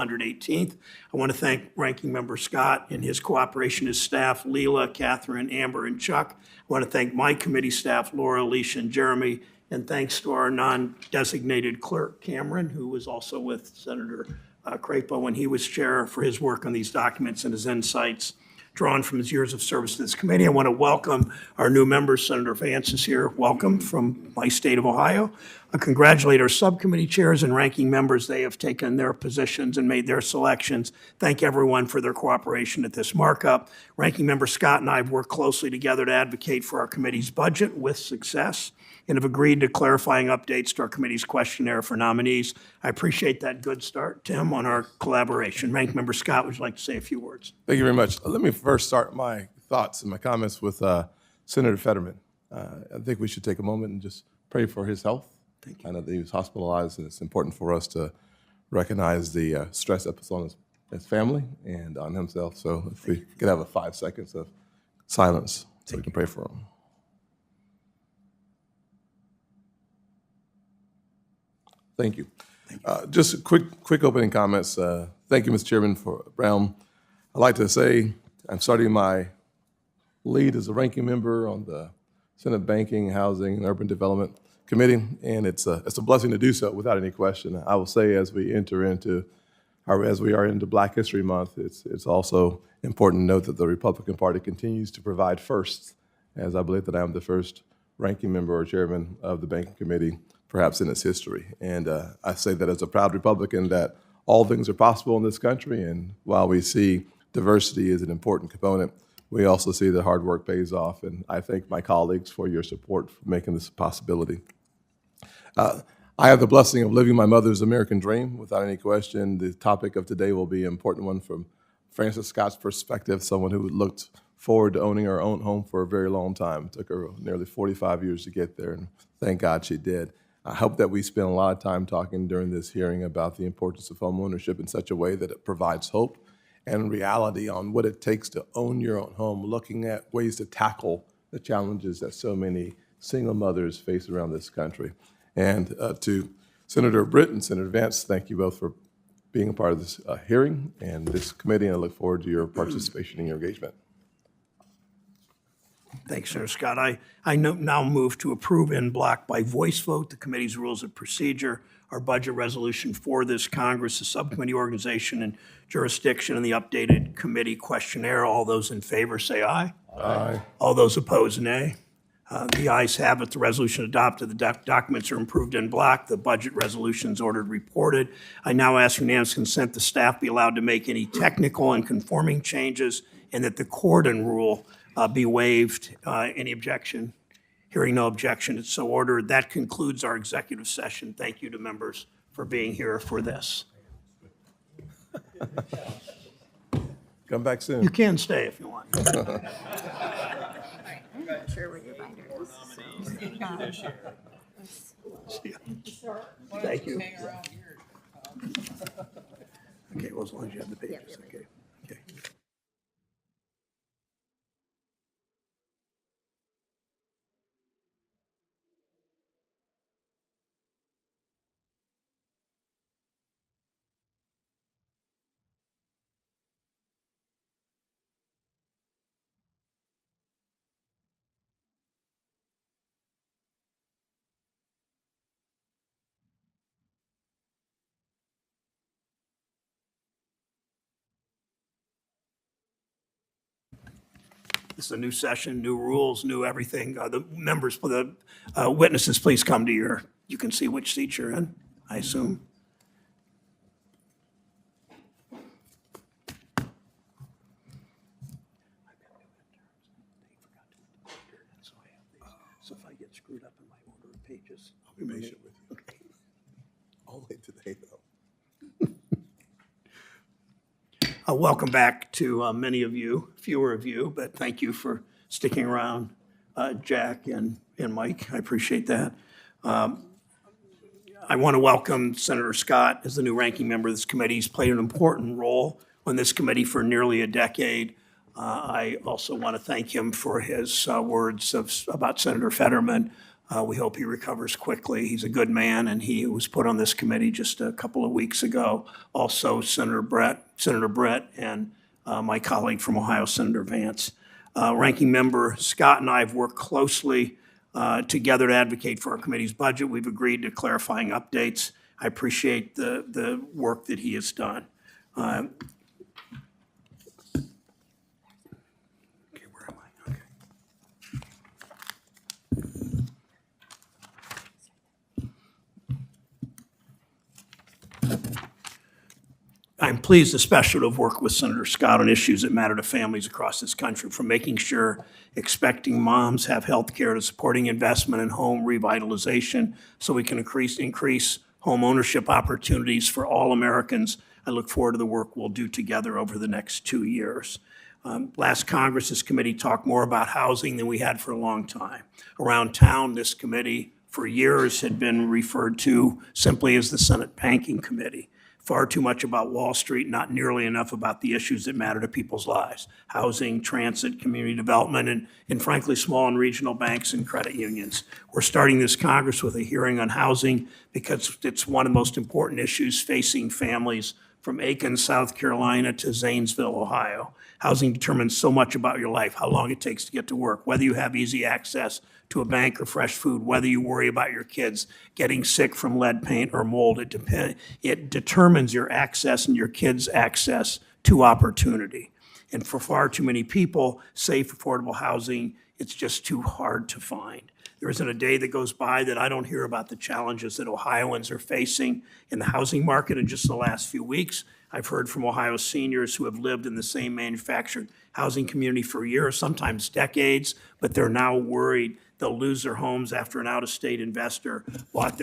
118th. I want to thank Ranking Member Scott and his cooperation, his staff, Leela, Catherine, Amber, and Chuck. I want to thank my committee staff, Laura, Alicia, and Jeremy, and thanks to our non-designated clerk, Cameron, who was also with Senator Crapo when he was chair, for his work on these documents and his insights drawn from his years of service to this committee. I want to welcome our new members. Senator Vance is here. Welcome from my state of Ohio. I congratulate our subcommittee chairs and ranking members. They have taken their positions and made their selections. Thank everyone for their cooperation at this markup. Ranking Member Scott and I have worked closely together to advocate for our committee's budget with success, and have agreed to clarifying updates to our committee's questionnaire for nominees. I appreciate that good start, Tim, on our collaboration. Ranking Member Scott, would you like to say a few words? Thank you very much. Let me first start my thoughts and my comments with Senator Fetterman. I think we should take a moment and just pray for his health. Thank you. I know that he was hospitalized, and it's important for us to recognize the stress that puts on his family and on himself. So if we could have 5 seconds of silence so we can pray for him. Thank you. Just quick opening comments. Thank you, Mr. Chairman, for Brown. I'd like to say I'm starting my lead as a ranking member on the Senate Banking, Housing, and Urban Development Committee, and it's a blessing to do so without any question. I will say as we enter into, as we are into Black History Month, it's also important to note that the Republican Party continues to provide firsts, as I believe that I am the first ranking member or chairman of the Banking Committee perhaps in its history. And I say that as a proud Republican, that all things are possible in this country, and while we see diversity is an important component, we also see that hard work pays off, and I thank my colleagues for your support for making this a possibility. I have the blessing of living my mother's American dream, without any question. The topic of today will be an important one from Frances Scott's perspective, someone who looked forward to owning her own home for a very long time. It took her nearly 45 years to get there, and thank God she did. I hope that we spend a lot of time talking during this hearing about the importance of home ownership in such a way that it provides hope and reality on what it takes to own your own home, looking at ways to tackle the challenges that so many single mothers face around this country. And to Senator Britt and Senator Vance, thank you both for being a part of this hearing and this committee, and I look forward to your participation and your engagement. Thanks, Senator Scott. I now move to approve en bloc by voice vote the committee's rules of procedure, our budget resolution for this Congress, the subcommittee organization and jurisdiction, and the updated committee questionnaire. All those in favor say aye. Aye. All those opposed, nay. The ayes have it. The resolution adopted. The documents are approved en bloc. The budget resolution is ordered reported. I now ask unanimous consent the staff be allowed to make any technical and conforming changes, and that the Corden rule be waived. Any objection? Hearing no objection, it's so ordered. That concludes our executive session. Thank you to members for being here for this. Come back soon. You can stay if you want. I'm not sure where your binder is. Thank you. Okay, well, as long as you have the papers, okay. Okay. This is a new session, new rules, new everything. The members, the witnesses, please come to you can see which seat you're in, I assume. So if I get screwed up in my order of pages, I'll be patient with you. Okay. All the way today, though. Welcome back to many of you, fewer of you, but thank you for sticking around, Jack and Mike. I appreciate that. I want to welcome Senator Scott as the new ranking member of this committee. He's played an important role on this committee for nearly a decade. I also want to thank him for his words about Senator Fetterman. We hope he recovers quickly. He's a good man, and he was put on this committee just a couple of weeks ago. Also, Senator Brett, and my colleague from Ohio, Senator Vance. Ranking Member Scott and I have worked closely together to advocate for our committee's budget. We've agreed to clarifying updates. I appreciate the work that he has done. Okay, where am I? Okay. I'm pleased especially to have worked with Senator Scott on issues that matter to families across this country, from making sure expecting moms have health care to supporting investment in home revitalization so we can increase home ownership opportunities for all Americans. I look forward to the work we'll do together over the next 2 years. Last Congress, this committee talked more about housing than we had for a long time. Around town, this committee for years had been referred to simply as the Senate Banking Committee. Far too much about Wall Street, not nearly enough about the issues that matter to people's lives: housing, transit, community development, and frankly, small and regional banks and credit unions. We're starting this Congress with a hearing on housing because it's one of the most important issues facing families from Aiken, South Carolina to Zanesville, Ohio. Housing determines so much about your life: how long it takes to get to work, whether you have easy access to a bank or fresh food, whether you worry about your kids getting sick from lead paint or mold. It determines your access and your kids' access to opportunity. And for far too many people, safe, affordable housing, it's just too hard to find. There isn't a day that goes by that I don't hear about the challenges that Ohioans are facing in the housing market. In just the last few weeks, I've heard from Ohio seniors who have lived in the same manufactured housing community for years, sometimes decades, but they're now worried they'll lose their homes after an out-of-state investor bought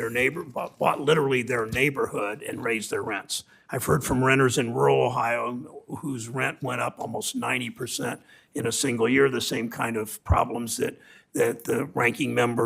literally their neighborhood and raised their rents. I've heard from renters in rural Ohio whose rent went up almost 90% in a single year, the same kind of problems that the ranking member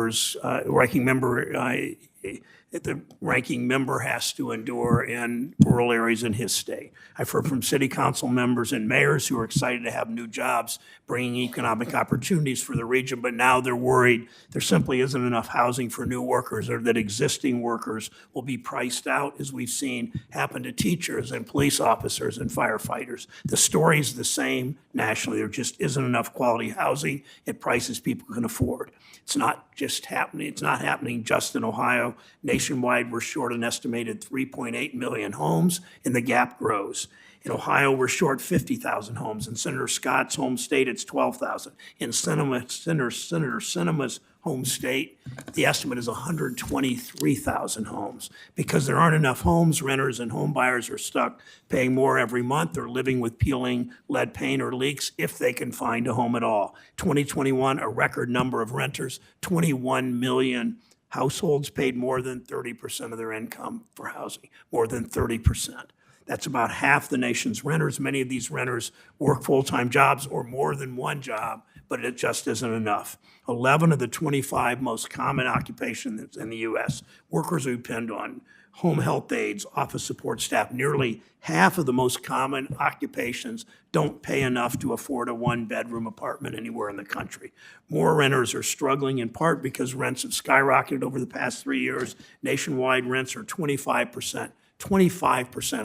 has to endure in rural areas in his state. I've heard from city council members and mayors who are excited to have new jobs, bringing economic opportunities for the region, but now they're worried there simply isn't enough housing for new workers, or that existing workers will be priced out, as we've seen happen to teachers and police officers and firefighters. The story's the same nationally. There just isn't enough quality housing at prices people can afford. It's not happening just in Ohio. Nationwide, we're short an estimated 3.8 million homes, and the gap grows. In Ohio, we're short 50,000 homes. In Senator Scott's home state, it's 12,000. In Senator Sinema's home state, the estimate is 123,000 homes. Because there aren't enough homes, renters and home buyers are stuck paying more every month or living with peeling lead paint or leaks if they can find a home at all. 2021, a record number of renters, 21 million households paid more than 30% of their income for housing, more than 30%. That's about half the nation's renters. Many of these renters work full-time jobs or more than one job, but it just isn't enough. 11 of the 25 most common occupations in the U.S., workers who depend on home health aides, office support staff, nearly half of the most common occupations don't pay enough to afford a one-bedroom apartment anywhere in the country. More renters are struggling in part because rents have skyrocketed over the past 3 years. Nationwide rents are 25%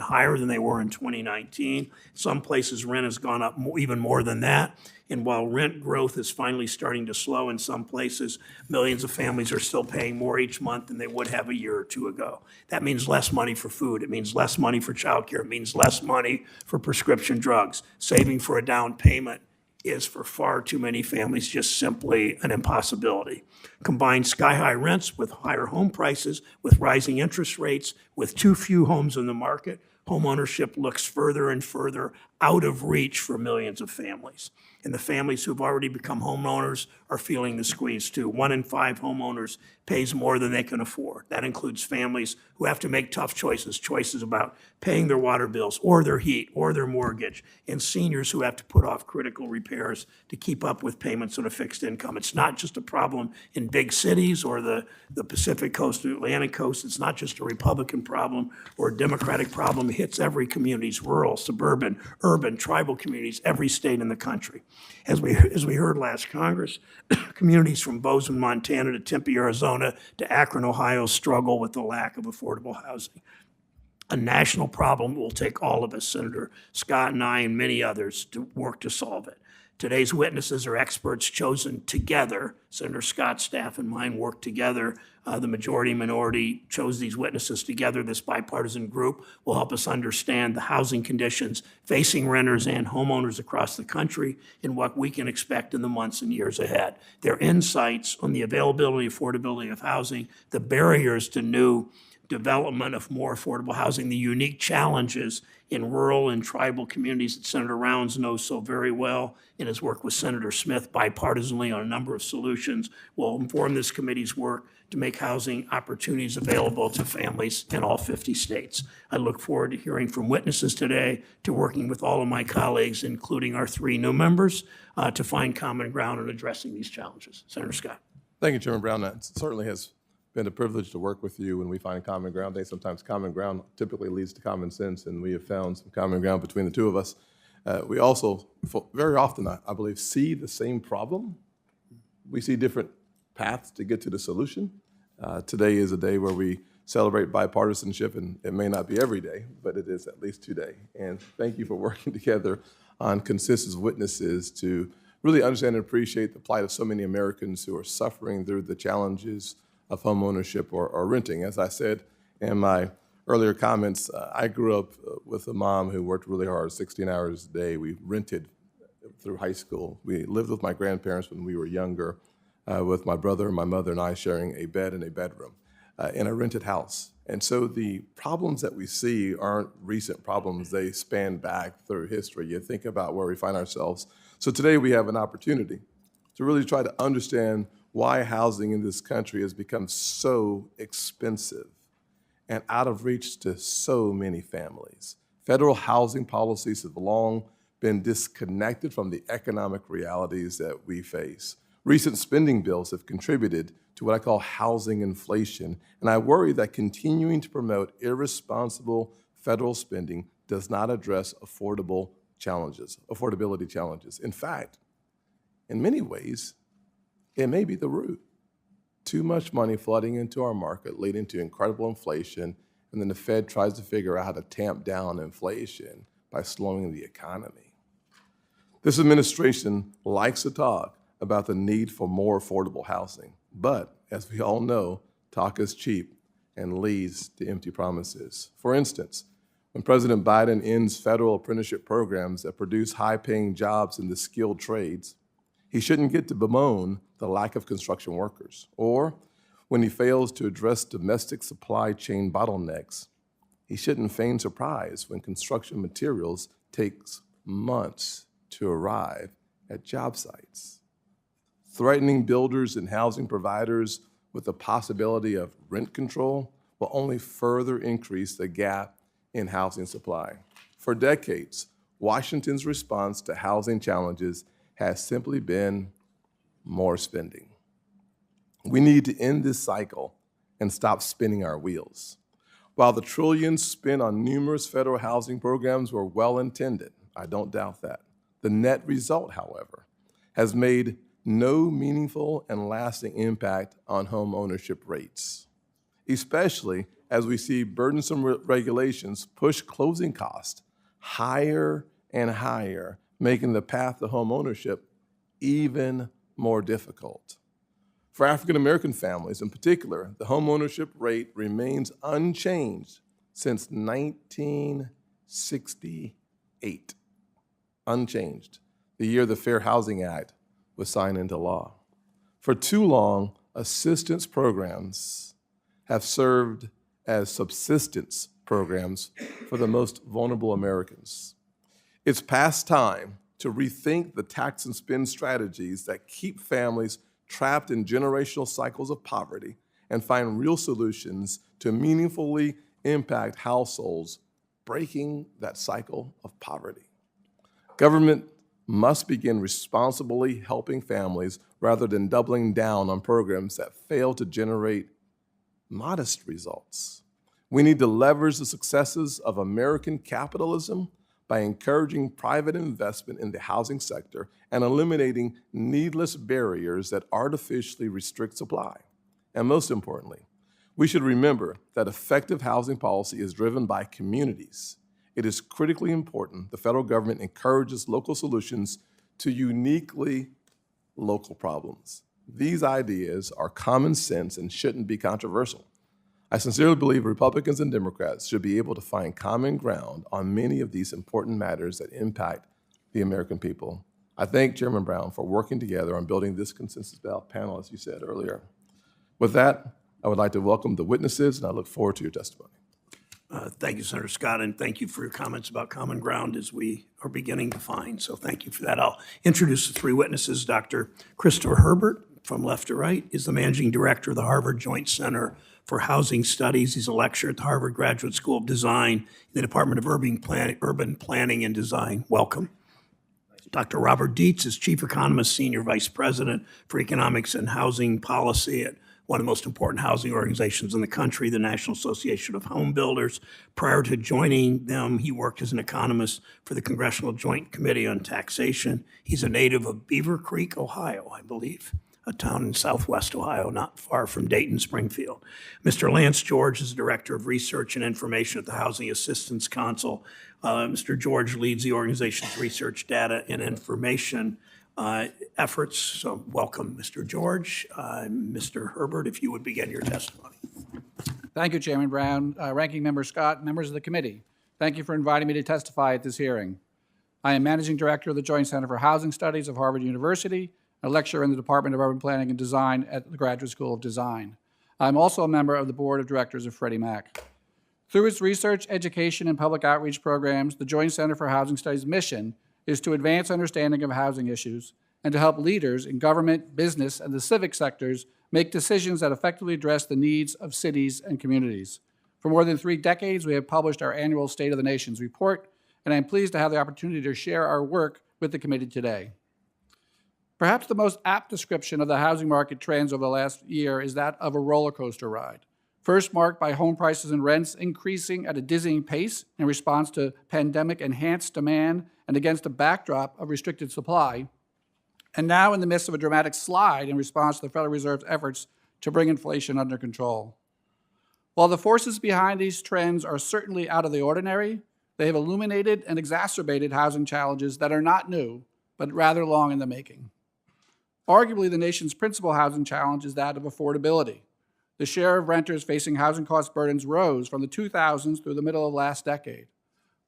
higher than they were in 2019. Some places rent has gone up even more than that. And while rent growth is finally starting to slow in some places, millions of families are still paying more each month than they would have a year or two ago. That means less money for food. It means less money for childcare. It means less money for prescription drugs. Saving for a down payment is, for far too many families, just simply an impossibility. Combine sky-high rents with higher home prices, with rising interest rates, with too few homes in the market, home ownership looks further and further out of reach for millions of families. And the families who've already become homeowners are feeling the squeeze too. 1 in 5 homeowners pays more than they can afford. That includes families who have to make tough choices about paying their water bills or their heat or their mortgage, and seniors who have to put off critical repairs to keep up with payments on a fixed income. It's not just a problem in big cities or the Pacific Coast or Atlantic Coast. It's not just a Republican problem or a Democratic problem. It hits every community, rural, suburban, urban, tribal communities, every state in the country. As we heard last Congress, communities from Bozeman, Montana to Tempe, Arizona to Akron, Ohio struggle with the lack of affordable housing. A national problem will take all of us, Senator Scott and I and many others, to work to solve it. Today's witnesses are experts chosen together. Senator Scott's staff and mine worked together. The majority and minority chose these witnesses together. This bipartisan group will help us understand the housing conditions facing renters and homeowners across the country and what we can expect in the months and years ahead. Their insights on the availability and affordability of housing, the barriers to new development of more affordable housing, the unique challenges in rural and tribal communities that Senator Rounds knows so very well in his work with Senator Smith bipartisanly on a number of solutions will inform this committee's work to make housing opportunities available to families in all 50 states. I look forward to hearing from witnesses today, to working with all of my colleagues, including our 3 new members, to find common ground in addressing these challenges. Senator Scott. Thank you, Chairman Brown. That certainly has been a privilege to work with you when we find common ground. I think sometimes common ground typically leads to common sense, and we have found some common ground between the two of us. We also, very often, I believe, see the same problem. We see different paths to get to the solution. Today is a day where we celebrate bipartisanship, and it may not be every day, but it is at least today. And thank you for working together on consistent witnesses to really understand and appreciate the plight of so many Americans who are suffering through the challenges of homeownership or renting. As I said in my earlier comments, I grew up with a mom who worked really hard, 16 hours a day. We rented through high school. We lived with my grandparents when we were younger, with my brother, my mother, and I sharing a bed and a bedroom in a rented house. And so the problems that we see aren't recent problems. They span back through history. You think about where we find ourselves. So today we have an opportunity to really try to understand why housing in this country has become so expensive and out of reach to so many families. Federal housing policies have long been disconnected from the economic realities that we face. Recent spending bills have contributed to what I call housing inflation, and I worry that continuing to promote irresponsible federal spending does not address affordability challenges. In fact, in many ways, it may be the root. Too much money flooding into our market, leading to incredible inflation, and then the Fed tries to figure out how to tamp down inflation by slowing the economy. This administration likes to talk about the need for more affordable housing, but as we all know, talk is cheap and leads to empty promises. For instance, when President Biden ends federal apprenticeship programs that produce high-paying jobs in the skilled trades, he shouldn't get to bemoan the lack of construction workers. Or when he fails to address domestic supply chain bottlenecks, he shouldn't feign surprise when construction materials takes months to arrive at job sites. Threatening builders and housing providers with the possibility of rent control will only further increase the gap in housing supply. For decades, Washington's response to housing challenges has simply been more spending. We need to end this cycle and stop spinning our wheels. While the trillions spent on numerous federal housing programs were well-intended, I don't doubt that, the net result, however, has made no meaningful and lasting impact on home ownership rates, especially as we see burdensome regulations push closing costs higher and higher, making the path to home ownership even more difficult. For African American families in particular, the home ownership rate remains unchanged since 1968. Unchanged, the year the Fair Housing Act was signed into law. For too long, assistance programs have served as subsistence programs for the most vulnerable Americans. It's past time to rethink the tax and spend strategies that keep families trapped in generational cycles of poverty and find real solutions to meaningfully impact households, breaking that cycle of poverty. Government must begin responsibly helping families rather than doubling down on programs that fail to generate modest results. We need to leverage the successes of American capitalism by encouraging private investment in the housing sector and eliminating needless barriers that artificially restrict supply. And most importantly, we should remember that effective housing policy is driven by communities. It is critically important the federal government encourages local solutions to uniquely local problems. These ideas are common sense and shouldn't be controversial. I sincerely believe Republicans and Democrats should be able to find common ground on many of these important matters that impact the American people. I thank Chairman Brown for working together on building this consensus panel, as you said earlier. With that, I would like to welcome the witnesses, and I look forward to your testimony. Thank you, Senator Scott, and thank you for your comments about common ground as we are beginning to find. So thank you for that. I'll introduce the three witnesses. Dr. Christopher Herbert, from left to right, is the Managing Director of the Harvard Joint Center for Housing Studies. He's a lecturer at the Harvard Graduate School of Design in the Department of Urban Planning and Design. Welcome. Dr. Robert Dietz is Chief Economist, Senior Vice President for Economics and Housing Policy at one of the most important housing organizations in the country, the National Association of Home Builders. Prior to joining them, he worked as an economist for the Congressional Joint Committee on Taxation. He's a native of Beaver Creek, Ohio, I believe, a town in southwest Ohio, not far from Dayton, Springfield. Mr. Lance George is the Director of Research and Information at the Housing Assistance Council. Mr. George leads the organization's research, data, and information efforts. So welcome, Mr. George. Mr. Herbert, if you would begin your testimony. Thank you, Chairman Brown, Ranking Member Scott, members of the committee. Thank you for inviting me to testify at this hearing. I am Managing Director of the Joint Center for Housing Studies of Harvard University, a lecturer in the Department of Urban Planning and Design at the Graduate School of Design. I'm also a member of the Board of Directors of Freddie Mac. Through its research, education, and public outreach programs, the Joint Center for Housing Studies' mission is to advance understanding of housing issues and to help leaders in government, business, and the civic sectors make decisions that effectively address the needs of cities and communities. For more than 3 decades, we have published our annual State of the Nations report, and I'm pleased to have the opportunity to share our work with the committee today. Perhaps the most apt description of the housing market trends over the last year is that of a roller coaster ride. First marked by home prices and rents increasing at a dizzying pace in response to pandemic-enhanced demand and against a backdrop of restricted supply, and now in the midst of a dramatic slide in response to the Federal Reserve's efforts to bring inflation under control. While the forces behind these trends are certainly out of the ordinary, they have illuminated and exacerbated housing challenges that are not new, but rather long in the making. Arguably, the nation's principal housing challenge is that of affordability. The share of renters facing housing cost burdens rose from the 2000s through the middle of last decade.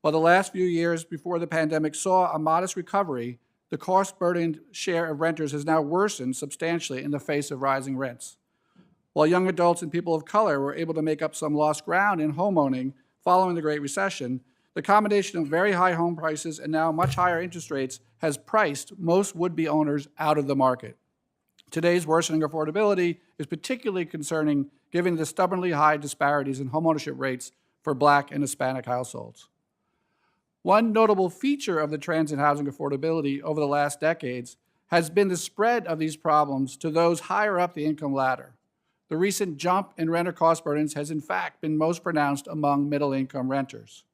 While the last few years before the pandemic saw a modest recovery, the cost-burdened share of renters has now worsened substantially in the face of rising rents. While young adults and people of color were able to make up some lost ground in homeowning following the Great Recession, the combination of very high home prices and now much higher interest rates has priced most would-be owners out of the market. Today's worsening affordability is particularly concerning given the stubbornly high disparities in homeownership rates for Black and Hispanic households. One notable feature of the trends in housing affordability over the last decades has been the spread of these problems to those higher up the income ladder. The recent jump in renter cost burdens has in fact been most pronounced among middle-income renters.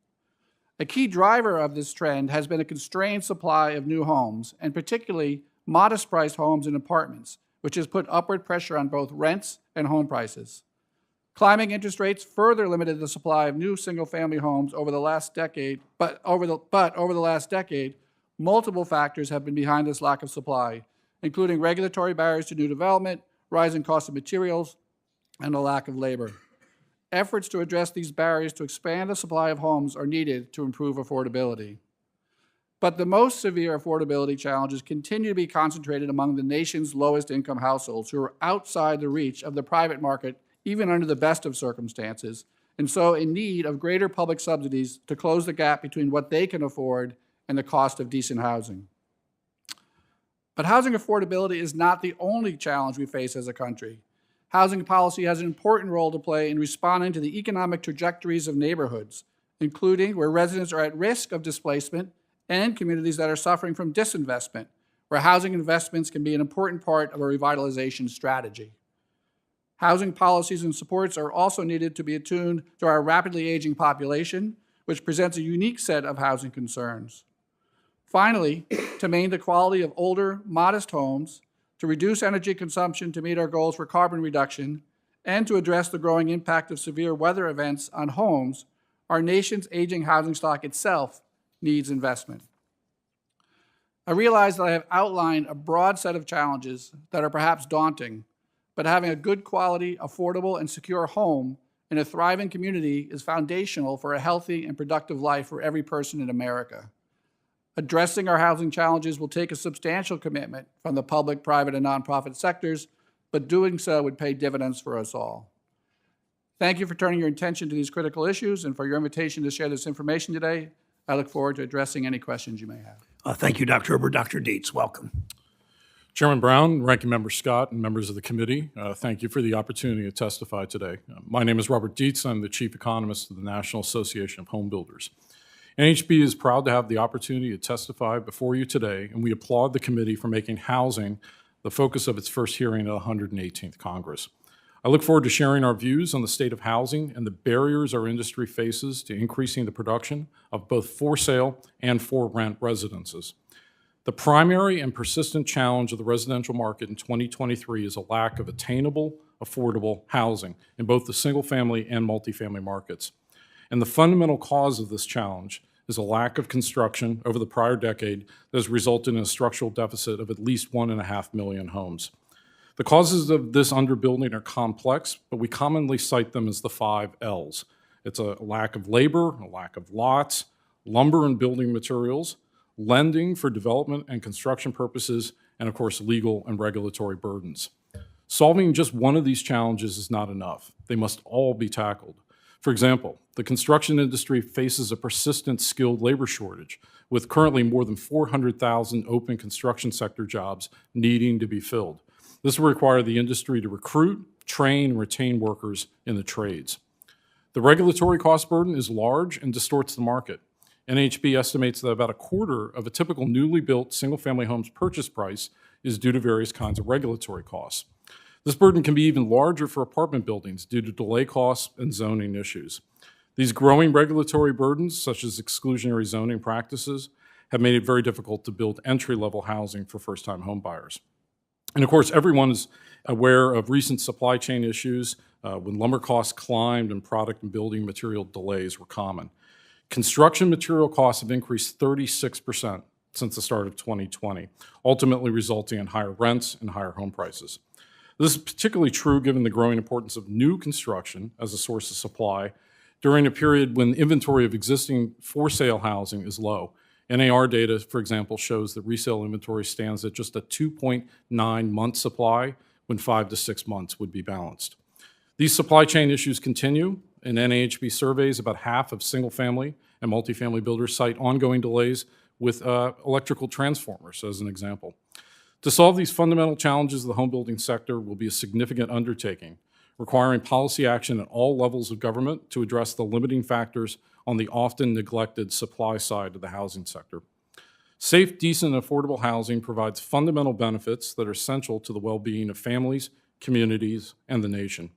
A key driver of this trend has been a constrained supply of new homes, and particularly modest-priced homes and apartments, which has put upward pressure on both rents and home prices. Climbing interest rates further limited the supply of new single-family homes over the last decade, but over the last decade, multiple factors have been behind this lack of supply, including regulatory barriers to new development, rising costs of materials, and a lack of labor. Efforts to address these barriers to expand the supply of homes are needed to improve affordability. But the most severe affordability challenges continue to be concentrated among the nation's lowest income households who are outside the reach of the private market, even under the best of circumstances, and so in need of greater public subsidies to close the gap between what they can afford and the cost of decent housing. But housing affordability is not the only challenge we face as a country. housing policy has an important role to play in responding to the economic trajectories of neighborhoods, including where residents are at risk of displacement and communities that are suffering from disinvestment, where housing investments can be an important part of a revitalization strategy. Housing policies and supports are also needed to be attuned to our rapidly aging population, which presents a unique set of housing concerns. Finally, to maintain the quality of older, modest homes, to reduce energy consumption to meet our goals for carbon reduction, and to address the growing impact of severe weather events on homes, our nation's aging housing stock itself needs investment. I realize that I have outlined a broad set of challenges that are perhaps daunting, but having a good quality, affordable, and secure home in a thriving community is foundational for a healthy and productive life for every person in America. Addressing our housing challenges will take a substantial commitment from the public, private, and nonprofit sectors, but doing so would pay dividends for us all. Thank you for turning your attention to these critical issues and for your invitation to share this information today. I look forward to addressing any questions you may have. Thank you, Dr. Herbert. Dr. Dietz, welcome. Chairman Brown, Ranking Member Scott, and members of the committee, thank you for the opportunity to testify today. My name is Robert Dietz. I'm the Chief Economist of the National Association of Home Builders. NHB is proud to have the opportunity to testify before you today, and we applaud the committee for making housing the focus of its first hearing at the 118th Congress. I look forward to sharing our views on the state of housing and the barriers our industry faces to increasing the production of both for-sale and for-rent residences. The primary and persistent challenge of the residential market in 2023 is a lack of attainable, affordable housing in both the single-family and multifamily markets. And the fundamental cause of this challenge is a lack of construction over the prior decade that has resulted in a structural deficit of at least 1.5 million homes. The causes of this underbuilding are complex, but we commonly cite them as the 5 L's. It's a lack of labor, a lack of lots, lumber and building materials, lending for development and construction purposes, and of course, legal and regulatory burdens. Solving just one of these challenges is not enough. They must all be tackled. For example, the construction industry faces a persistent skilled labor shortage, with currently more than 400,000 open construction sector jobs needing to be filled. This will require the industry to recruit, train, and retain workers in the trades. The regulatory cost burden is large and distorts the market. NHB estimates that about a quarter of a typical newly built single-family home's purchase price is due to various kinds of regulatory costs. This burden can be even larger for apartment buildings due to delay costs and zoning issues. These growing regulatory burdens, such as exclusionary zoning practices, have made it very difficult to build entry-level housing for first-time home buyers. And of course, everyone is aware of recent supply chain issues when lumber costs climbed and product and building material delays were common. Construction material costs have increased 36% since the start of 2020, ultimately resulting in higher rents and higher home prices. This is particularly true given the growing importance of new construction as a source of supply during a period when inventory of existing for-sale housing is low. NAR data, for example, shows that resale inventory stands at just a 2.9 month supply when 5 to 6 months would be balanced. These supply chain issues continue. In NAHB surveys, about half of single-family and multifamily builders cite ongoing delays with electrical transformers, as an example. To solve these fundamental challenges of the home building sector will be a significant undertaking, requiring policy action at all levels of government to address the limiting factors on the often neglected supply side of the housing sector. Safe, decent, and affordable housing provides fundamental benefits that are essential to the well-being of families, communities, and the nation.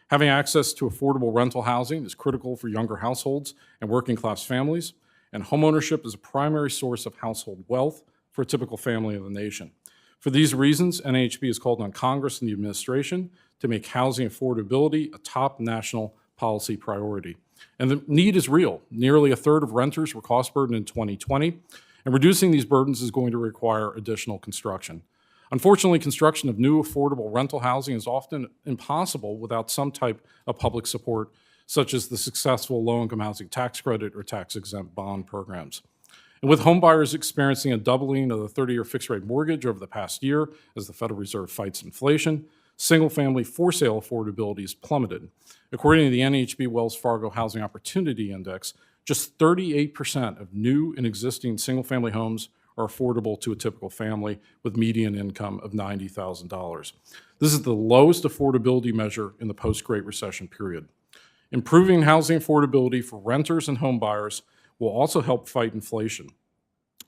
Having access to affordable rental housing is critical for younger households and working-class families, and homeownership is a primary source of household wealth for a typical family in the nation. For these reasons, NAHB has called on Congress and the administration to make housing affordability a top national policy priority. And the need is real. Nearly a third of renters were cost burdened in 2020, and reducing these burdens is going to require additional construction. Unfortunately, construction of new affordable rental housing is often impossible without some type of public support, such as the successful low-income housing tax credit or tax-exempt bond programs. And with homebuyers experiencing a doubling of the 30-year fixed-rate mortgage over the past year as the Federal Reserve fights inflation, single-family for-sale affordability has plummeted. According to the NHB Wells Fargo Housing Opportunity Index, just 38% of new and existing single-family homes are affordable to a typical family with median income of $90,000. This is the lowest affordability measure in the post-Great Recession period. Improving housing affordability for renters and home buyers will also help fight inflation.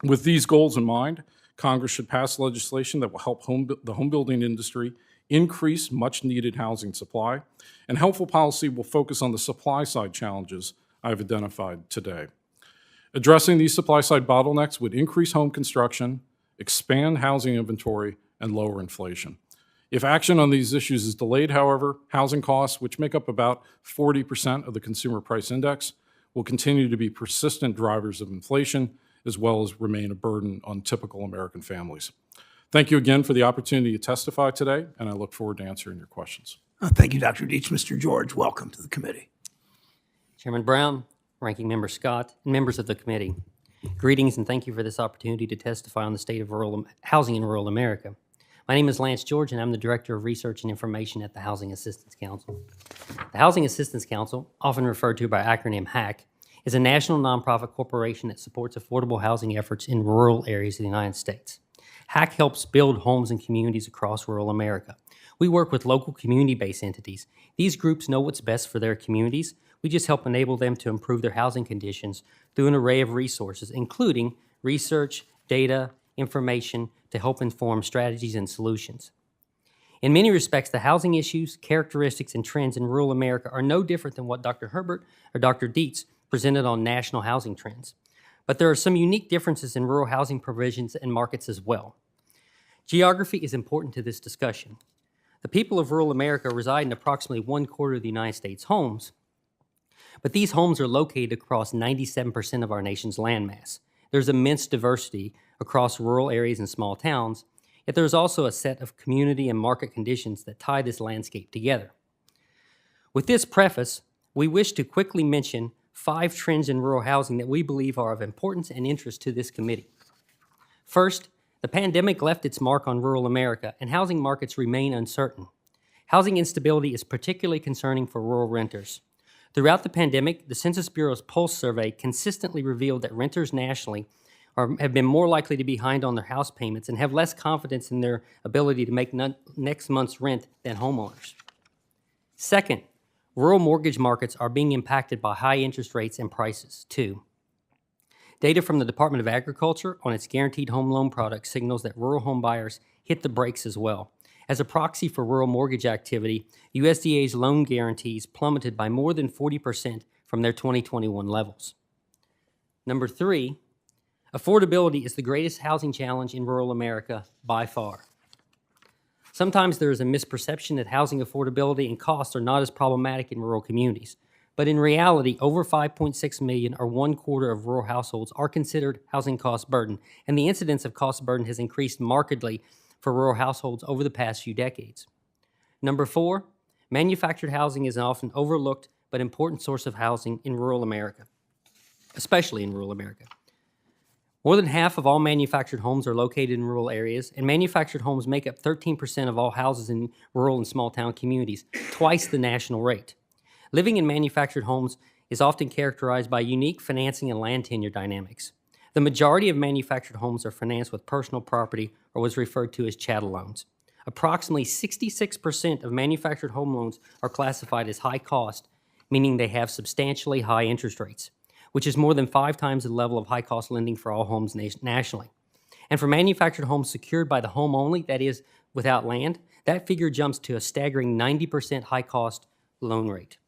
With these goals in mind, Congress should pass legislation that will help the home building industry increase much-needed housing supply, and helpful policy will focus on the supply-side challenges I've identified today. Addressing these supply-side bottlenecks would increase home construction, expand housing inventory, and lower inflation. If action on these issues is delayed, however, housing costs, which make up about 40% of the Consumer Price Index, will continue to be persistent drivers of inflation, as well as remain a burden on typical American families. Thank you again for the opportunity to testify today, and I look forward to answering your questions. Thank you, Dr. Dietz. Mr. George, welcome to the committee. Chairman Brown, Ranking Member Scott, and members of the committee, greetings and thank you for this opportunity to testify on the state of housing in rural America. My name is Lance George, and I'm the Director of Research and Information at the Housing Assistance Council. The Housing Assistance Council, often referred to by acronym HAC, is a national nonprofit corporation that supports affordable housing efforts in rural areas of the United States. HAC helps build homes and communities across rural America. We work with local community-based entities. These groups know what's best for their communities. We just help enable them to improve their housing conditions through an array of resources, including research, data, information to help inform strategies and solutions. In many respects, the housing issues, characteristics, and trends in rural America are no different than what Dr. Herbert or Dr. Dietz presented on national housing trends. But there are some unique differences in rural housing provisions and markets as well. Geography is important to this discussion. The people of rural America reside in approximately 1/4 of the United States' homes, but these homes are located across 97% of our nation's landmass. There's immense diversity across rural areas and small towns, yet there's also a set of community and market conditions that tie this landscape together. With this preface, we wish to quickly mention 5 trends in rural housing that we believe are of importance and interest to this committee. First, the pandemic left its mark on rural America, and housing markets remain uncertain. Housing instability is particularly concerning for rural renters. Throughout the pandemic, the Census Bureau's Pulse survey consistently revealed that renters nationally have been more likely to be behind on their house payments and have less confidence in their ability to make next month's rent than homeowners. Second, rural mortgage markets are being impacted by high interest rates and prices, too. Data from the Department of Agriculture on its guaranteed home loan product signals that rural home buyers hit the brakes as well. As a proxy for rural mortgage activity, USDA's loan guarantees plummeted by more than 40% from their 2021 levels. Number 3, affordability is the greatest housing challenge in rural America by far. Sometimes there is a misperception that housing affordability and costs are not as problematic in rural communities. But in reality, over 5.6 million, or 1/4 of rural households, are considered housing cost burden, and the incidence of cost burden has increased markedly for rural households over the past few decades. Number 4, manufactured housing is an often overlooked but important source of housing in rural America, especially in rural America. More than half of all manufactured homes are located in rural areas, and manufactured homes make up 13% of all houses in rural and small town communities, twice the national rate. Living in manufactured homes is often characterized by unique financing and land tenure dynamics. The majority of manufactured homes are financed with personal property, or what's referred to as chattel loans. Approximately 66% of manufactured home loans are classified as high cost, meaning they have substantially high interest rates, which is more than 5 times the level of high cost lending for all homes nationally. And for manufactured homes secured by the home only, that is, without land, that figure jumps to a staggering 90% high cost loan rate.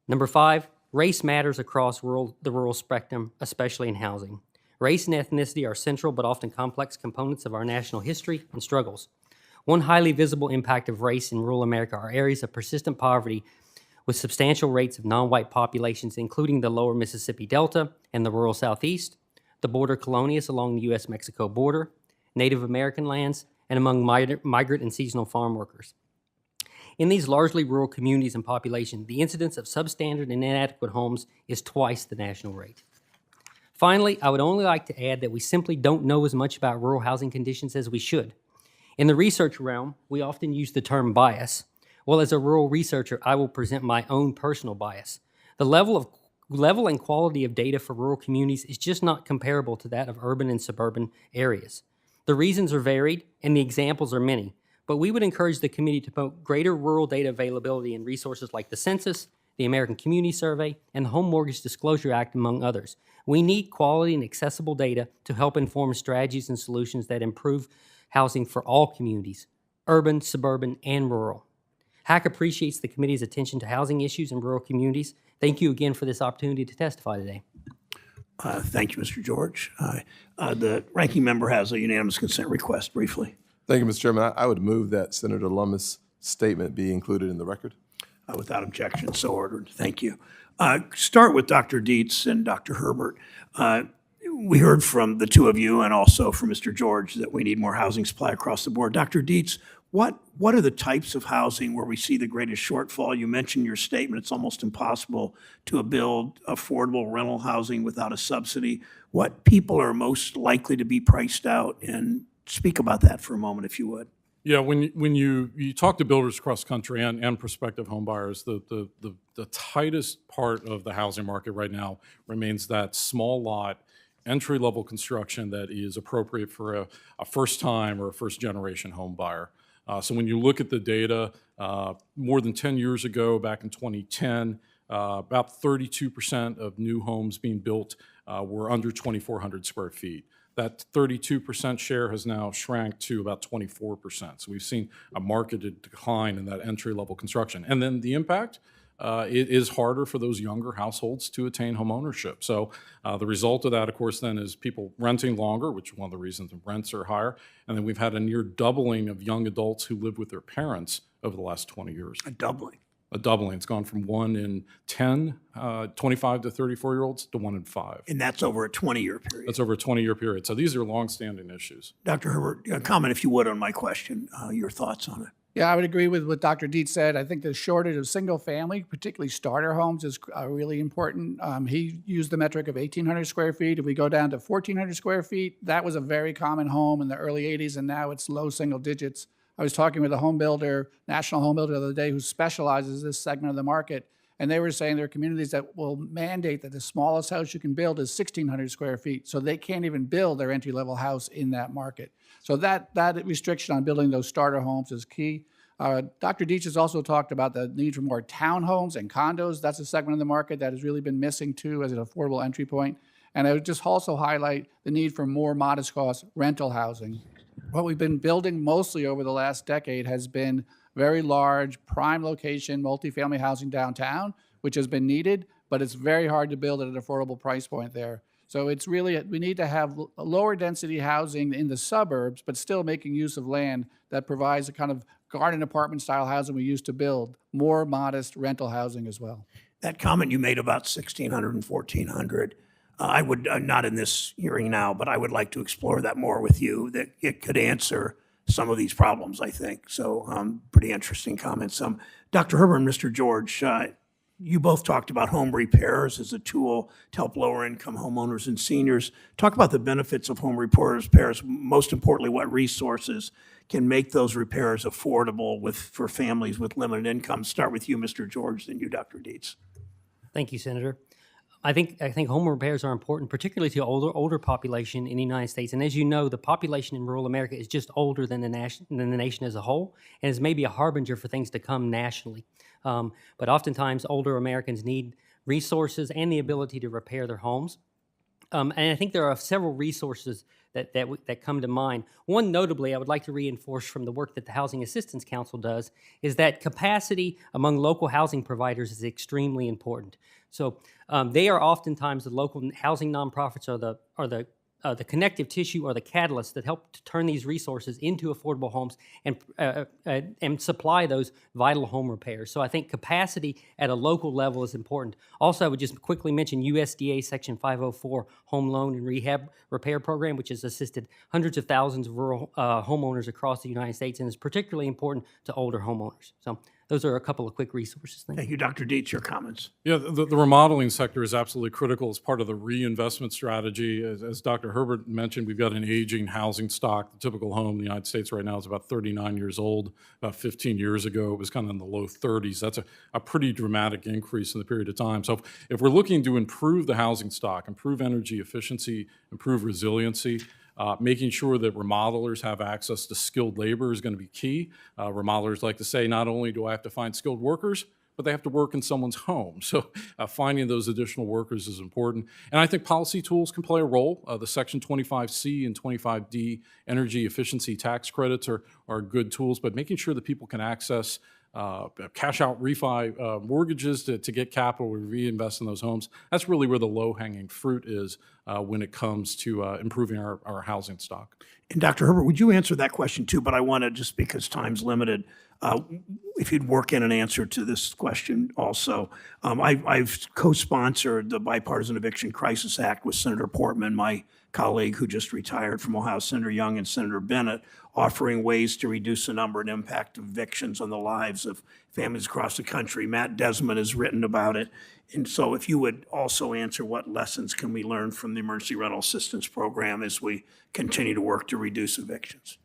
Number 5, race matters across the rural spectrum, especially in housing. Race and ethnicity are central but often complex components of our national history and struggles. One highly visible impact of race in rural America are areas of persistent poverty with substantial rates of non-white populations, including the lower Mississippi Delta and the rural Southeast, the border colonias along the U.S.-Mexico border, Native American lands, and among migrant and seasonal farm workers. In these largely rural communities and populations, the incidence of substandard and inadequate homes is twice the national rate. Finally, I would only like to add that we simply don't know as much about rural housing conditions as we should. In the research realm, we often use the term bias. Well, as a rural researcher, I will present my own personal bias. The level of level and quality of data for rural communities is just not comparable to that of urban and suburban areas. The reasons are varied and the examples are many, but we would encourage the committee to promote greater rural data availability in resources like the census, the American Community Survey, and the Home Mortgage Disclosure Act, among others. We need quality and accessible data to help inform strategies and solutions that improve housing for all communities, urban, suburban, and rural. HAC appreciates the committee's attention to housing issues in rural communities. Thank you again for this opportunity to testify today. Thank you, Mr. George. The ranking member has a unanimous consent request, briefly. Thank you, Mr. Chairman. I would move that Senator Lummis' statement be included in the record. Without objection, so ordered. Thank you. Start with Dr. Dietz and Dr. Herbert. We heard from the two of you and also from Mr. George that we need more housing supply across the board. Dr. Dietz, what are the types of housing where we see the greatest shortfall? You mentioned in your statement it's almost impossible to build affordable rental housing without a subsidy. What people are most likely to be priced out? And speak about that for a moment, if you would. Yeah, when you talk to builders across the country and prospective home buyers, the tightest part of the housing market right now remains that small lot, entry-level construction that is appropriate for a first-time or a first-generation home buyer. So when you look at the data, more than 10 years ago, back in 2010, about 32% of new homes being built were under 2,400 square feet. That 32% share has now shrank to about 24%. So we've seen a marked decline in that entry-level construction. And then the impact, it is harder for those younger households to attain home ownership. So the result of that, of course, then is people renting longer, which is one of the reasons the rents are higher. And then we've had a near doubling of young adults who live with their parents over the last 20 years. A doubling. A doubling. It's gone from 1 in 10 25 to 34-year-olds to 1 in 5. And that's over a 20-year period. That's over a 20-year period. So these are longstanding issues. Dr. Herbert, comment, if you would, on my question, your thoughts on it. Yeah, I would agree with what Dr. Dietz said. I think the shortage of single-family, particularly starter homes, is really important. He used the metric of 1,800 square feet. If we go down to 1,400 square feet, that was a very common home in the early 80s, and now it's low single digits. I was talking with a home builder, national home builder the other day, who specializes in this segment of the market, and they were saying there are communities that will mandate that the smallest house you can build is 1,600 square feet, so they can't even build their entry-level house in that market. So that restriction on building those starter homes is key. Dr. Dietz has also talked about the need for more townhomes and condos. That's a segment of the market that has really been missing too as an affordable entry point. And I would just also highlight the need for more modest cost rental housing. What we've been building mostly over the last decade has been very large, prime location, multifamily housing downtown, which has been needed, but it's very hard to build at an affordable price point there. So it's really, we need to have lower density housing in the suburbs, but still making use of land that provides a kind of garden apartment style housing we used to build, more modest rental housing as well. That comment you made about 1,600 and 1,400, I would, not in this hearing now, but I would like to explore that more with you, that it could answer some of these problems, I think. So pretty interesting comments. Dr. Herbert and Mr. George, you both talked about home repairs as a tool to help lower income homeowners and seniors. Talk about the benefits of home repairs, most importantly, what resources can make those repairs affordable for families with limited income. Start with you, Mr. George, then you, Dr. Dietz. Thank you, Senator. I think home repairs are important, particularly to older population in the United States. And as you know, the population in rural America is just older than the nation as a whole, and is maybe a harbinger for things to come nationally. But oftentimes, older Americans need resources and the ability to repair their homes. And I think there are several resources that come to mind. One notably, I would like to reinforce from the work that the Housing Assistance Council does, is that capacity among local housing providers is extremely important. So they are oftentimes the local housing nonprofits are the connective tissue or the catalyst that help to turn these resources into affordable homes and supply those vital home repairs. So I think capacity at a local level is important. Also, I would just quickly mention USDA Section 504 Home Loan and Rehab Repair Program, which has assisted hundreds of thousands of rural homeowners across the United States and is particularly important to older homeowners. So Those are a couple of quick resources. Thank you. Thank you. Dr. Dietz, your comments. Yeah, the remodeling sector is absolutely critical as part of the reinvestment strategy. As Dr. Herbert mentioned, we've got an aging housing stock. The typical home in the United States right now is about 39 years old. About 15 years ago, it was kind of in the low 30s. That's a pretty dramatic increase in the period of time. So if we're looking to improve the housing stock, improve energy efficiency, improve resiliency, making sure that remodelers have access to skilled labor is going to be key. Remodelers like to say, not only do I have to find skilled workers, but they have to work in someone's home. So finding those additional workers is important. And I think policy tools can play a role. The Section 25C and 25D energy efficiency tax credits are good tools, but making sure that people can access cash out refi mortgages to get capital, we reinvest in those homes. That's really where the low-hanging fruit is when it comes to improving our housing stock. And Dr. Herbert, would you answer that question too? But I want to, just because time's limited, if you'd work in an answer to this question also. I've co-sponsored the Bipartisan Eviction Crisis Act with Senator Portman, my colleague who just retired from Ohio, Senator Young and Senator Bennett, offering ways to reduce the number and impact of evictions on the lives of families across the country. Matt Desmond has written about it. And so if you would also answer what lessons can we learn from the Emergency Rental Assistance Program as we continue to work to reduce evictions?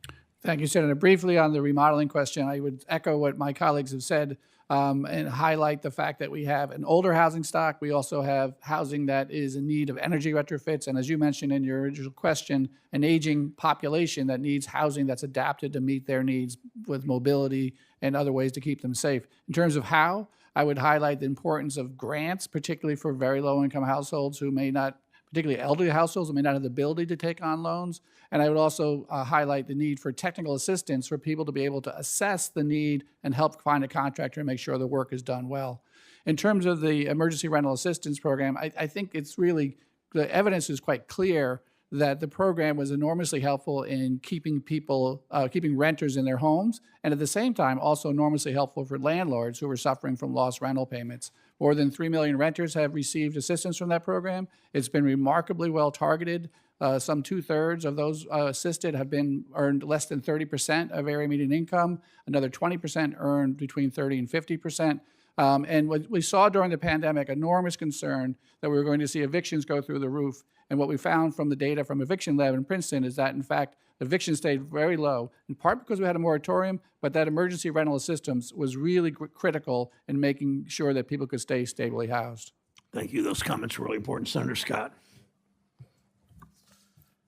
Thank you, Senator. Briefly on the remodeling question, I would echo what my colleagues have said and highlight the fact that we have an older housing stock. We also have housing that is in need of energy retrofits. And as you mentioned in your original question, an aging population that needs housing that's adapted to meet their needs with mobility and other ways to keep them safe. In terms of how, I would highlight the importance of grants, particularly for very low-income households who may not, particularly elderly households who may not have the ability to take on loans. And I would also highlight the need for technical assistance for people to be able to assess the need and help find a contractor and make sure the work is done well. In terms of the Emergency Rental Assistance Program, I think it's really, the evidence is quite clear that the program was enormously helpful in keeping people, keeping renters in their homes, and at the same time also enormously helpful for landlords who were suffering from lost rental payments. More than 3 million renters have received assistance from that program. It's been remarkably well targeted. Some 2/3 of those assisted have been earned less than 30% of area median income. Another 20% earned between 30 and 50%. And what we saw during the pandemic, enormous concern that we were going to see evictions go through the roof. And what we found from the data from Eviction Lab in Princeton is that, in fact, evictions stayed very low, in part because we had a moratorium, but that emergency rental assistance was really critical in making sure that people could stay stably housed. Thank you. Those comments are really important. Senator Scott.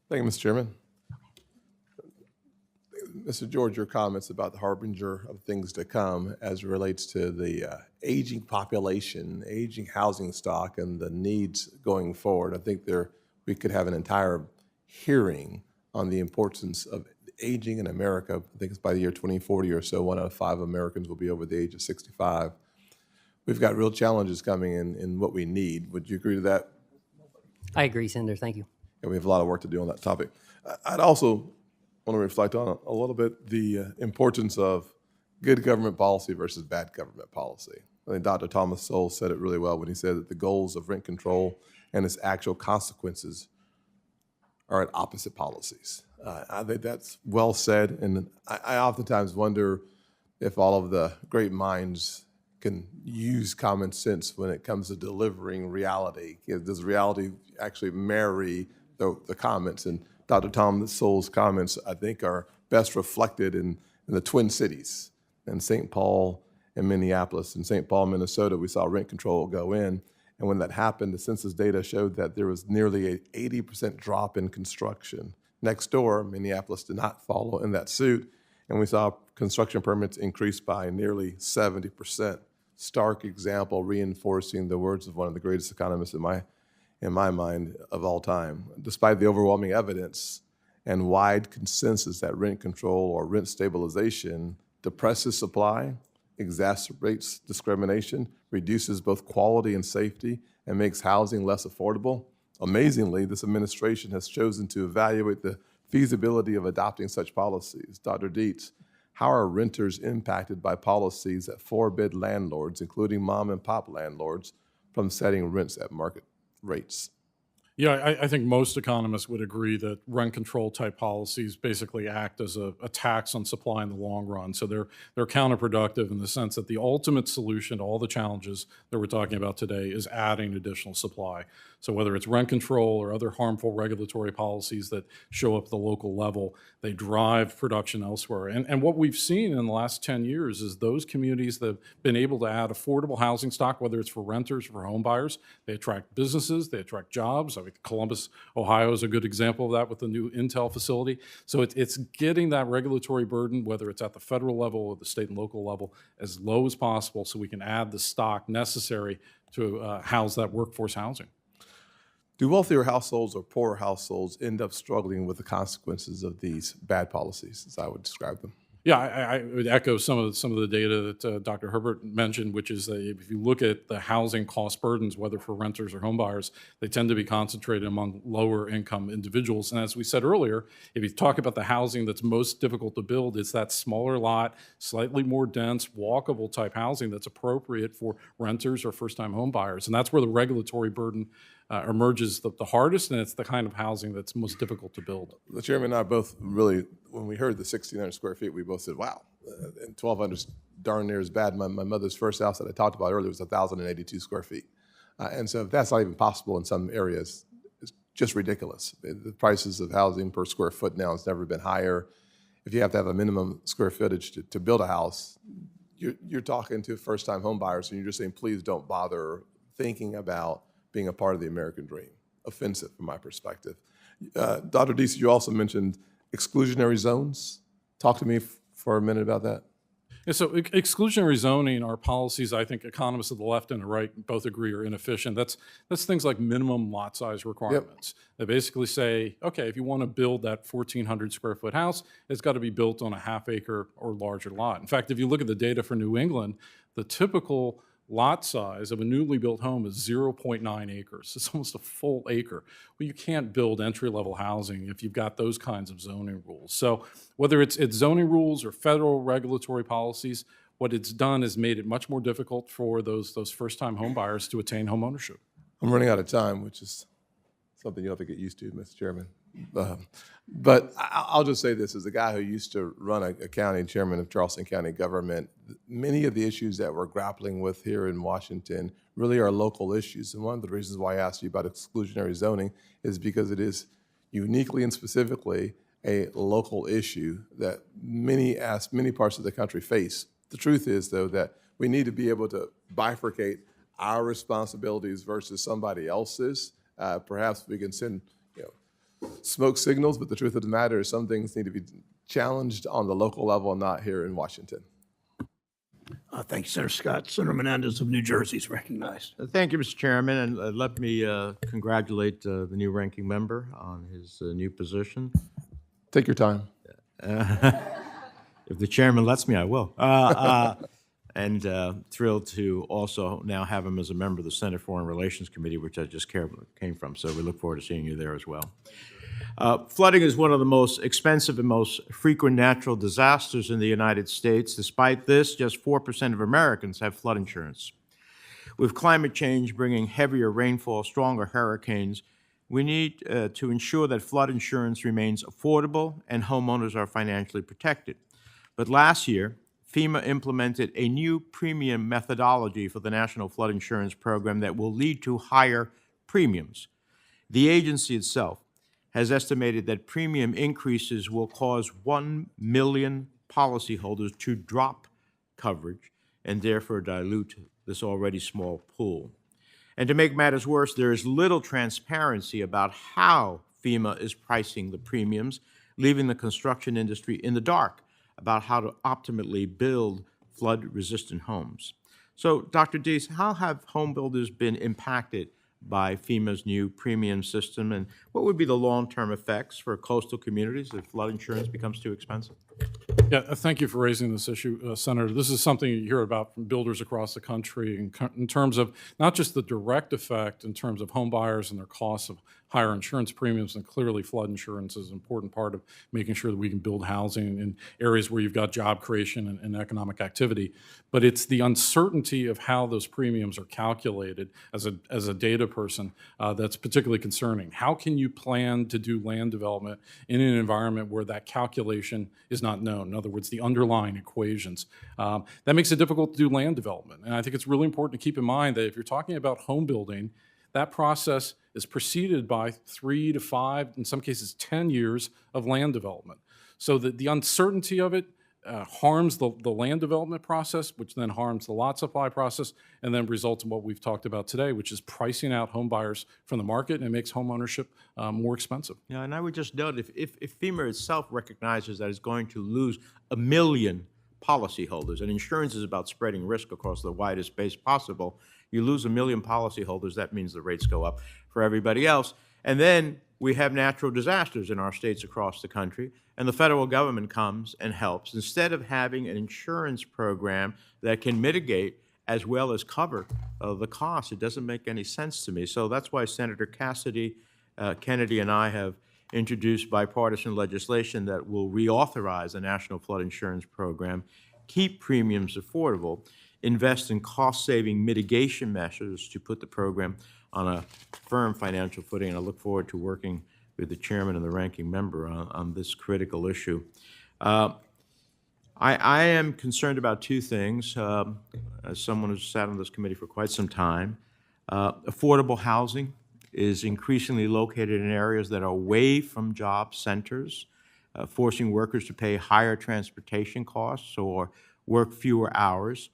Thank you, Mr. Chairman. Mr. George, your comments about the harbinger of things to come as it relates to the aging population, aging housing stock, and the needs going forward. I think we could have an entire hearing on the importance of aging in America. I think it's by the year 2040 or so, 1 out of 5 Americans will be over the age of 65. We've got real challenges coming in what we need. Would you agree to that? I agree, Senator. Thank you. And we have a lot of work to do on that topic. I'd also want to reflect on a little bit the importance of good government policy versus bad government policy. I think Dr. Thomas Sowell said it really well when he said that the goals of rent control and its actual consequences are at opposite policies. I think that's well said, and I oftentimes wonder if all of the great minds can use common sense when it comes to delivering reality. Does reality actually marry the comments? And Dr. Thomas Sowell's comments, I think, are best reflected in the Twin Cities, in St. Paul and Minneapolis. In St. Paul, Minnesota, we saw rent control go in. And when that happened, the census data showed that there was nearly an 80% drop in construction. Next door, Minneapolis did not follow in that suit, and we saw construction permits increase by nearly 70%. Stark example reinforcing the words of one of the greatest economists in my mind of all time. Despite the overwhelming evidence and wide consensus that rent control or rent stabilization depresses supply, exacerbates discrimination, reduces both quality and safety, and makes housing less affordable, amazingly, this administration has chosen to evaluate the feasibility of adopting such policies. Dr. Dietz, how are renters impacted by policies that forbid landlords, including mom and pop landlords, from setting rents at market rates? Yeah, I think most economists would agree that rent control type policies basically act as a tax on supply in the long run. So they're counterproductive in the sense that the ultimate solution to all the challenges that we're talking about today is adding additional supply. So whether it's rent control or other harmful regulatory policies that show up at the local level, they drive production elsewhere. And what we've seen in the last 10 years is those communities that have been able to add affordable housing stock, whether it's for renters or for home buyers, they attract businesses, they attract jobs. I mean, Columbus, Ohio is a good example of that with the new Intel facility. So it's getting that regulatory burden, whether it's at the federal level or the state and local level, as low as possible so we can add the stock necessary to house that workforce housing. Do wealthier households or poorer households end up struggling with the consequences of these bad policies, as I would describe them? Yeah, I would echo some of the data that Dr. Herbert mentioned, which is that if you look at the housing cost burdens, whether for renters or home buyers, they tend to be concentrated among lower income individuals. And as we said earlier, if you talk about the housing that's most difficult to build, it's that smaller lot, slightly more dense, walkable type housing that's appropriate for renters or first-time home buyers. And that's where the regulatory burden emerges the hardest, and it's the kind of housing that's most difficult to build. The chairman and I both really, when we heard the 1,600 square feet, we both said, wow, and 1,200 is darn near as bad. My mother's first house that I talked about earlier was 1,082 square feet. And so if that's not even possible in some areas, it's just ridiculous. The prices of housing per square foot now has never been higher. If you have to have a minimum square footage to build a house, you're talking to first-time home buyers, and you're just saying, please don't bother thinking about being a part of the American dream. Offensive from my perspective. Dr. Dietz, you also mentioned exclusionary zones. Talk to me for a minute about that. Yeah, so exclusionary zoning are policies I think economists of the left and the right both agree are inefficient. That's things like minimum lot size requirements. They basically say, okay, if you want to build that 1,400 square foot house, it's got to be built on a half acre or larger lot. In fact, if you look at the data for New England, the typical lot size of a newly built home is 0.9 acres. It's almost a full acre. Well, you can't build entry-level housing if you've got those kinds of zoning rules. So whether it's zoning rules or federal regulatory policies, what it's done is made it much more difficult for those first-time home buyers to attain home ownership. I'm running out of time, which is something you have to get used to, Mr. Chairman. But I'll just say this, as a guy who used to run a county, chairman of Charleston County government, many of the issues that we're grappling with here in Washington really are local issues. And one of the reasons why I asked you about exclusionary zoning is because it is uniquely and specifically a local issue that many parts of the country face. The truth is, though, that we need to be able to bifurcate our responsibilities versus somebody else's. Perhaps we can send smoke signals, but the truth of the matter is some things need to be challenged on the local level and not here in Washington. Thank you, Senator Scott. Senator Menendez of New Jersey is recognized. Thank you, Mr. Chairman, and let me congratulate the new ranking member on his new position. Take your time. If the chairman lets me, I will. And thrilled to also now have him as a member of the Senate Foreign Relations Committee, which I just came from. So we look forward to seeing you there as well. Flooding is one of the most expensive and most frequent natural disasters in the United States. Despite this, just 4% of Americans have flood insurance. With climate change bringing heavier rainfall, stronger hurricanes, we need to ensure that flood insurance remains affordable and homeowners are financially protected. But last year, FEMA implemented a new premium methodology for the National Flood Insurance Program that will lead to higher premiums. The agency itself has estimated that premium increases will cause 1 million policyholders to drop coverage and therefore dilute this already small pool. And to make matters worse, there is little transparency about how FEMA is pricing the premiums, leaving the construction industry in the dark about how to optimally build flood-resistant homes. So, Dr. Dietz, how have home builders been impacted by FEMA's new premium system, and what would be the long-term effects for coastal communities if flood insurance becomes too expensive? Yeah, thank you for raising this issue, Senator. This is something you hear about from builders across the country in terms of not just the direct effect in terms of home buyers and their costs of higher insurance premiums, and clearly flood insurance is an important part of making sure that we can build housing in areas where you've got job creation and economic activity. But it's the uncertainty of how those premiums are calculated as a data person that's particularly concerning. How can you plan to do land development in an environment where that calculation is not known? In other words, the underlying equations. That makes it difficult to do land development. And I think it's really important to keep in mind that if you're talking about home building, that process is preceded by 3 to 5, in some cases 10 years of land development. So the uncertainty of it harms the land development process, which then harms the lot supply process, and then results in what we've talked about today, which is pricing out home buyers from the market, and it makes home ownership more expensive. Yeah, and I would just note, if FEMA itself recognizes that it's going to lose 1 million policyholders, and insurance is about spreading risk across the widest base possible, you lose 1 million policyholders, that means the rates go up for everybody else. And then we have natural disasters in our states across the country, and the federal government comes and helps. Instead of having an insurance program that can mitigate as well as cover the cost, it doesn't make any sense to me. So that's why Senator Kennedy and I have introduced bipartisan legislation that will reauthorize the National Flood Insurance Program, keep premiums affordable, invest in cost-saving mitigation measures to put the program on a firm financial footing. And I look forward to working with the chairman and the ranking member on this critical issue. I am concerned about two things, as someone who's sat on this committee for quite some time. Affordable housing is increasingly located in areas that are away from job centers, forcing workers to pay higher transportation costs or work fewer hours.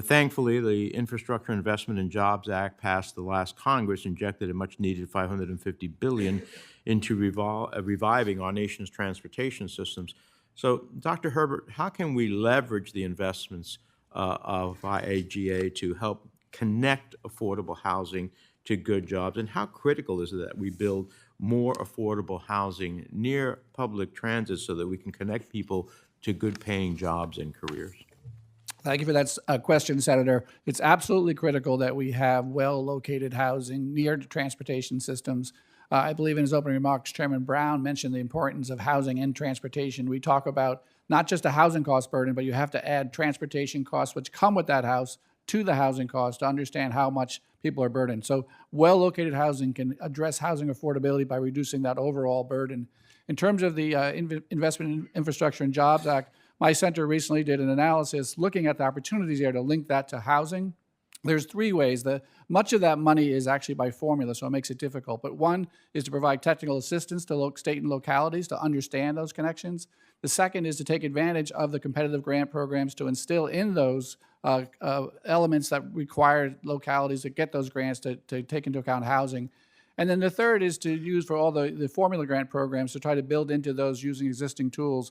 Thankfully, the Infrastructure Investment and Jobs Act passed the last Congress, injected a much-needed $550 billion into reviving our nation's transportation systems. So, Dr. Herbert, how can we leverage the investments of IAGA to help connect affordable housing to good jobs? And how critical is it that we build more affordable housing near public transit so that we can connect people to good-paying jobs and careers? Thank you for that question, Senator. It's absolutely critical that we have well-located housing near transportation systems. I believe in his opening remarks, Chairman Brown mentioned the importance of housing and transportation. We talk about not just a housing cost burden, but you have to add transportation costs, which come with that house, to the housing cost to understand how much people are burdened. So well-located housing can address housing affordability by reducing that overall burden. In terms of the Investment in Infrastructure and Jobs Act, my center recently did an analysis looking at the opportunities there to link that to housing. There's 3 ways. Much of that money is actually by formula, so it makes it difficult. But one is to provide technical assistance to state and localities to understand those connections. The second is to take advantage of the competitive grant programs to instill in those elements that require localities to get those grants to take into account housing. And then the third is to use for all the formula grant programs to try to build into those using existing tools,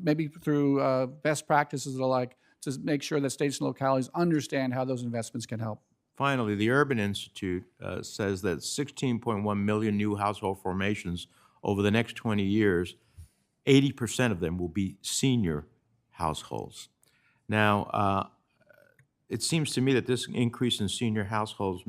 maybe through best practices and the like, to make sure that states and localities understand how those investments can help. Finally, the Urban Institute says that 16.1 million new household formations over the next 20 years, 80% of them will be senior households. Now, it seems to me that this increase in senior households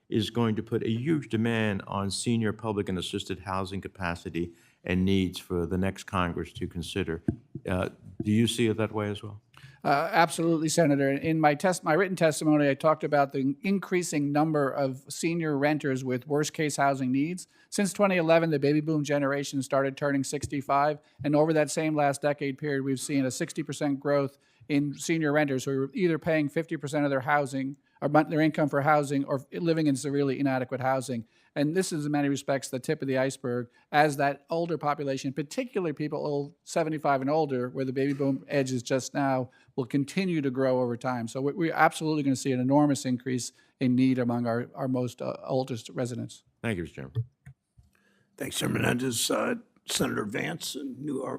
is going to put a huge demand on senior public and assisted housing capacity and needs for the next Congress to consider. Do you see it that way as well? Absolutely, Senator. In my written testimony, I talked about the increasing number of senior renters with worst-case housing needs. Since 2011, the baby boom generation started turning 65, and over that same last decade period, we've seen a 60% growth in senior renters who are either paying 50% of their housing or their income for housing or living in severely inadequate housing. And this is in many respects the tip of the iceberg as that older population, particularly people 75 and older, where the baby boom edge is just now, will continue to grow over time. So we're absolutely going to see an enormous increase in need among our most oldest residents. Thank you, Mr. Chairman. Thanks, Chairman Menendez. Senator Vance,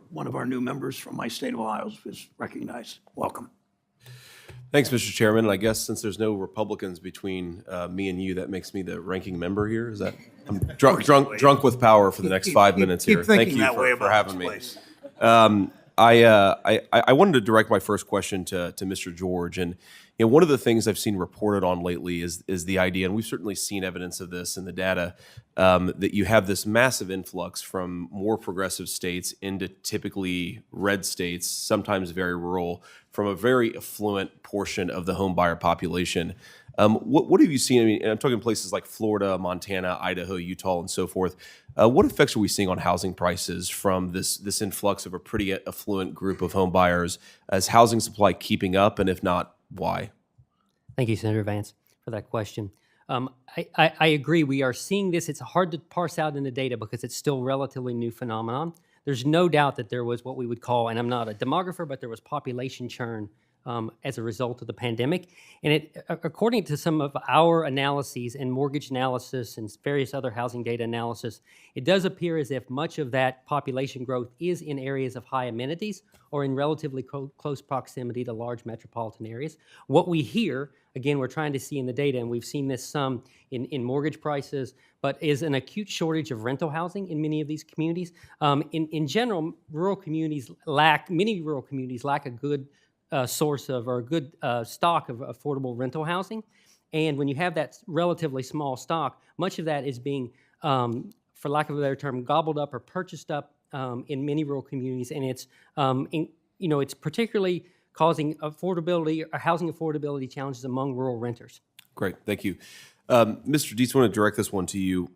one of our new members from my state of Ohio, is recognized. Welcome. Thanks, Mr. Chairman. I guess since there's no Republicans between me and you, that makes me the ranking member here. Is that I'm drunk with power for the next 5 minutes here. Keep thinking Thank you that way for about having this me. place. I wanted to direct my first question to Mr. George, and one of the things I've seen reported on lately is the idea, and we've certainly seen evidence of this in the data, that you have this massive influx from more progressive states into typically red states, sometimes very rural, from a very affluent portion of the home buyer population. What have you seen? I mean, and I'm talking places like Florida, Montana, Idaho, Utah, and so forth. What effects are we seeing on housing prices from this influx of a pretty affluent group of home buyers? Is housing supply keeping up, and if not, why? Thank you, Senator Vance, for that question. I agree. We are seeing this. It's hard to parse out in the data because it's still a relatively new phenomenon. There's no doubt that there was what we would call, and I'm not a demographer, but there was population churn as a result of the pandemic. And it, according to some of our analyses and mortgage analysis and various other housing data analysis, it does appear as if much of that population growth is in areas of high amenities or in relatively close proximity to large metropolitan areas. What we hear, again, we're trying to see in the data, and we've seen this some in mortgage prices, but is an acute shortage of rental housing in many of these communities. In general, many rural communities lack a good source of, or a good stock of affordable rental housing. And when you have that relatively small stock, much of that is being, for lack of a better term, gobbled up or purchased up in many rural communities. And it's, it's particularly causing affordability or housing affordability challenges among rural renters. Great, thank you. Mr. Dietz, I want to direct this one to you.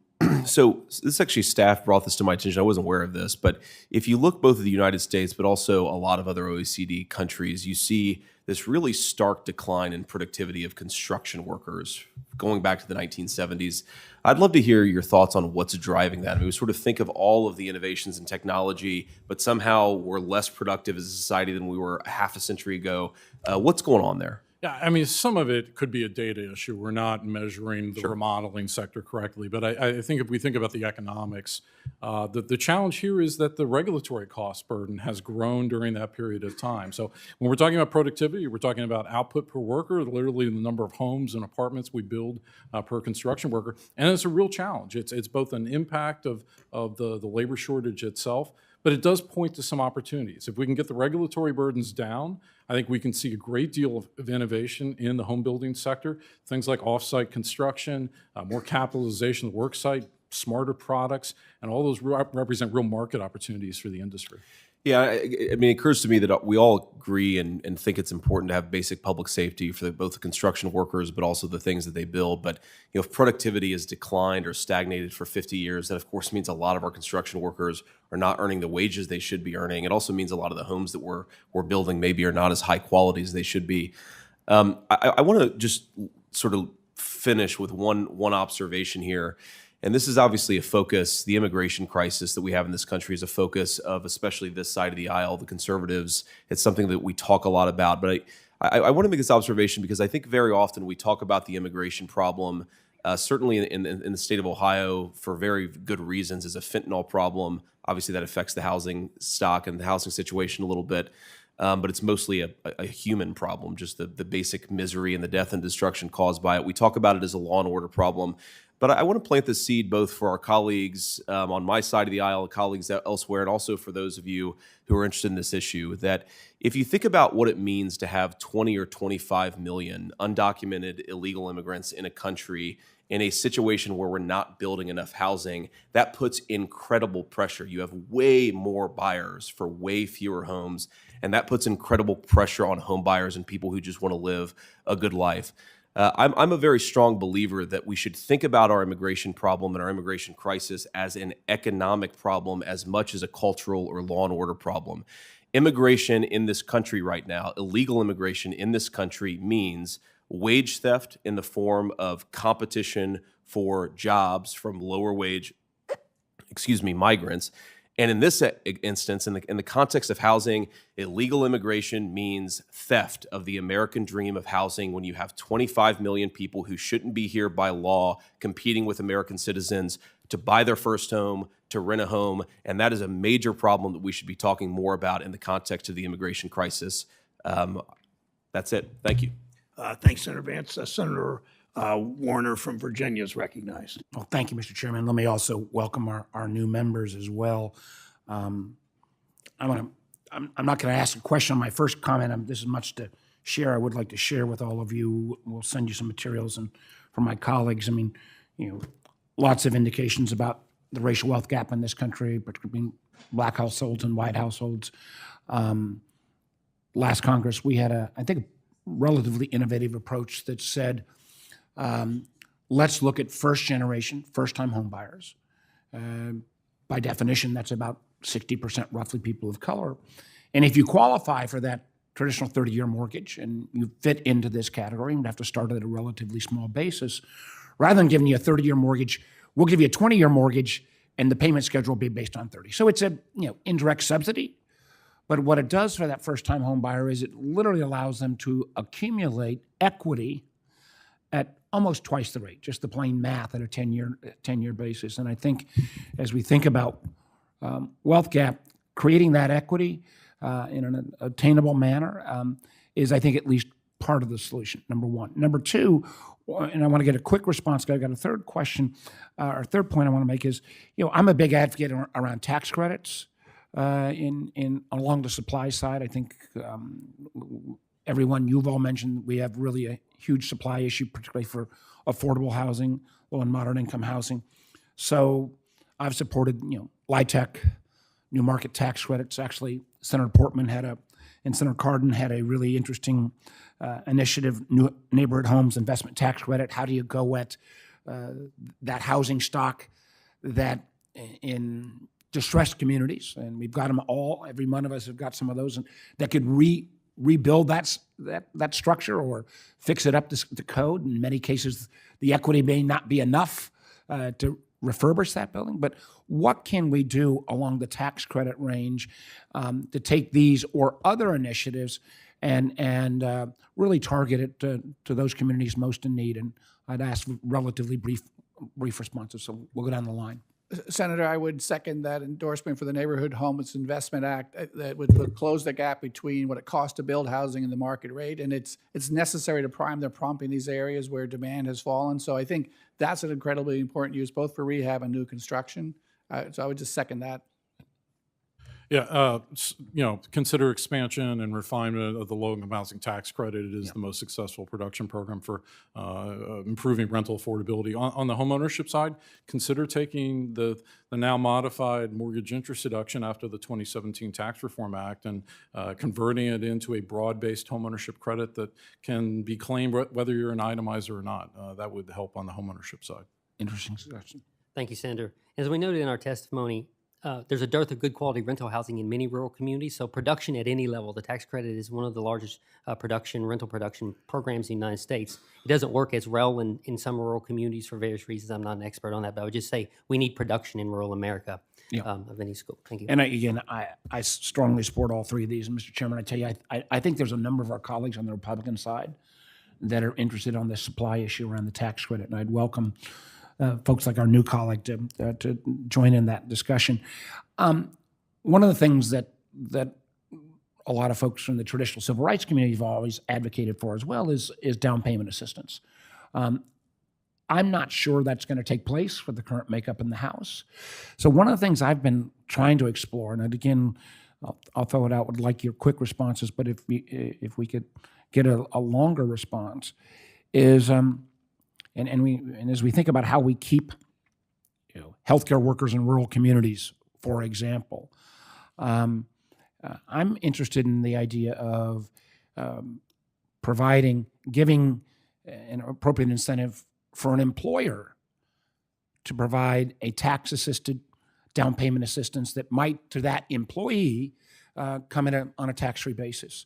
So this actually, staff brought this to my attention. I wasn't aware of this, but if you look both at the United States, but also a lot of other OECD countries, you see this really stark decline in productivity of construction workers going back to the 1970s. I'd love to hear your thoughts on what's driving that. I mean, we sort of think of all of the innovations in technology, but somehow we're less productive as a society than we were half a century ago. What's going on there? Yeah, I mean, some of it could be a data issue. We're not measuring the remodeling sector correctly. But I think if we think about the economics, the challenge here is that the regulatory cost burden has grown during that period of time. So when we're talking about productivity, we're talking about output per worker, literally the number of homes and apartments we build per construction worker. And it's a real challenge. It's both an impact of the labor shortage itself, but it does point to some opportunities. If we can get the regulatory burdens down, I think we can see a great deal of innovation in the home building sector, things like off-site construction, more capitalization of the work site, smarter products, and all those represent real market opportunities for the industry. Yeah, I mean, it occurs to me that we all agree and think it's important to have basic public safety for both the construction workers, but also the things that they build. But if productivity has declined or stagnated for 50 years, that of course means a lot of our construction workers are not earning the wages they should be earning. It also means a lot of the homes that we're building maybe are not as high quality as they should be. I want to just sort of finish with one observation here. And this is obviously a focus, the immigration crisis that we have in this country is a focus of especially this side of the aisle, the conservatives. It's something that we talk a lot about. But I want to make this observation because I think very often we talk about the immigration problem, certainly in the state of Ohio for very good reasons, as a fentanyl problem. Obviously that affects the housing stock and the housing situation a little bit. But it's mostly a human problem, just the basic misery and the death and destruction caused by it. We talk about it as a law and order problem. But I want to plant the seed both for our colleagues on my side of the aisle, colleagues elsewhere, and also for those of you who are interested in this issue, that if you think about what it means to have 20 or 25 million undocumented illegal immigrants in a country in a situation where we're not building enough housing, that puts incredible pressure. You have way more buyers for way fewer homes, and that puts incredible pressure on home buyers and people who just want to live a good life. I'm a very strong believer that we should think about our immigration problem and our immigration crisis as an economic problem as much as a cultural or law and order problem. Immigration in this country right now, illegal immigration in this country means wage theft in the form of competition for jobs from lower wage, migrants. And in this instance, in the context of housing, illegal immigration means theft of the American dream of housing when you have 25 million people who shouldn't be here by law competing with American citizens to buy their first home, to rent a home. And that is a major problem that we should be talking more about in the context of the immigration crisis. That's it. Thank you. Thanks, Senator Vance. Senator Warner from Virginia is recognized. Well, thank you, Mr. Chairman. Let me also welcome our new members as well. I I'm not going to ask a question on my first comment. This is much to share. I would like to share with all of you. We'll send you some materials and from my colleagues. I mean, lots of indications about the racial wealth gap in this country, particularly between black households and white households. Last Congress, we had I think, a relatively innovative approach that said, let's look at first-generation, first-time home buyers. By definition, that's about 60% roughly people of color. And if you qualify for that traditional 30-year mortgage and you fit into this category, you'd have to start at a relatively small basis. Rather than giving you a 30-year mortgage, we'll give you a 20-year mortgage and the payment schedule will be based on 30. So it's a indirect subsidy. But what it does for that first-time home buyer is it literally allows them to accumulate equity at almost twice the rate, just the plain math at a 10-year basis. And I think as we think about wealth gap, creating that equity in an attainable manner is, I think, at least part of the solution, number one. Number two, and I want to get a quick response, I've got a third question, or third point I want to make is, I'm a big advocate around tax credits along the supply side. I think everyone you've all mentioned, we have really a huge supply issue, particularly for affordable housing, low and moderate income housing. So I've supported, LIHTC, new market tax credits. Actually, Senator Portman and Senator Cardin had a really interesting initiative, new neighborhood homes investment tax credit. How do you go at that housing stock that in distressed communities, and we've got them all, every one of us have got some of those, and that could rebuild that structure or fix it up to code. In many cases, the equity may not be enough to refurbish that building, but what can we do along the tax credit range to take these or other initiatives and really target it to those communities most in need? And I'd ask relatively brief responses, so we'll go down the line. Senator, I would second that endorsement for the Neighborhood Homes Investment Act that would close the gap between what it costs to build housing and the market rate. And it's necessary to prime the pump in these areas where demand has fallen. So I think that's an incredibly important use, both for rehab and new construction. So I would just second that. Yeah, consider expansion and refinement of the low-income housing tax credit. It is the most successful production program for improving rental affordability. On the homeownership side, consider taking the now modified mortgage interest deduction after the 2017 Tax Reform Act and converting it into a broad-based homeownership credit that can be claimed whether you're an itemizer or not. That would help on the homeownership side. Interesting suggestion. Thank you, Senator. As we noted in our testimony, there's a dearth of good quality rental housing in many rural communities, so production at any level, the tax credit is one of the largest rental production programs in the United States. It doesn't work as well in some rural communities for various reasons. I'm not an expert on that, but I would just say we need production in rural America of any scope. Thank you. And I strongly support all three of these. And Mr. Chairman, I tell you, I think there's a number of our colleagues on the Republican side that are interested on this supply issue around the tax credit, and I'd welcome folks like our new colleague to join in that discussion. One of the things that a lot of folks from the traditional civil rights community have always advocated for as well is down payment assistance. I'm not sure that's going to take place for the current makeup in the House. So one of the things I've been trying to explore, and again, I'll throw it out, would like your quick responses, but if we could get a longer response, is and as we think about how we keep healthcare workers in rural communities, for example, I'm interested in the idea of giving an appropriate incentive for an employer to provide a tax-assisted down payment assistance that might, to that employee, come in on a tax-free basis.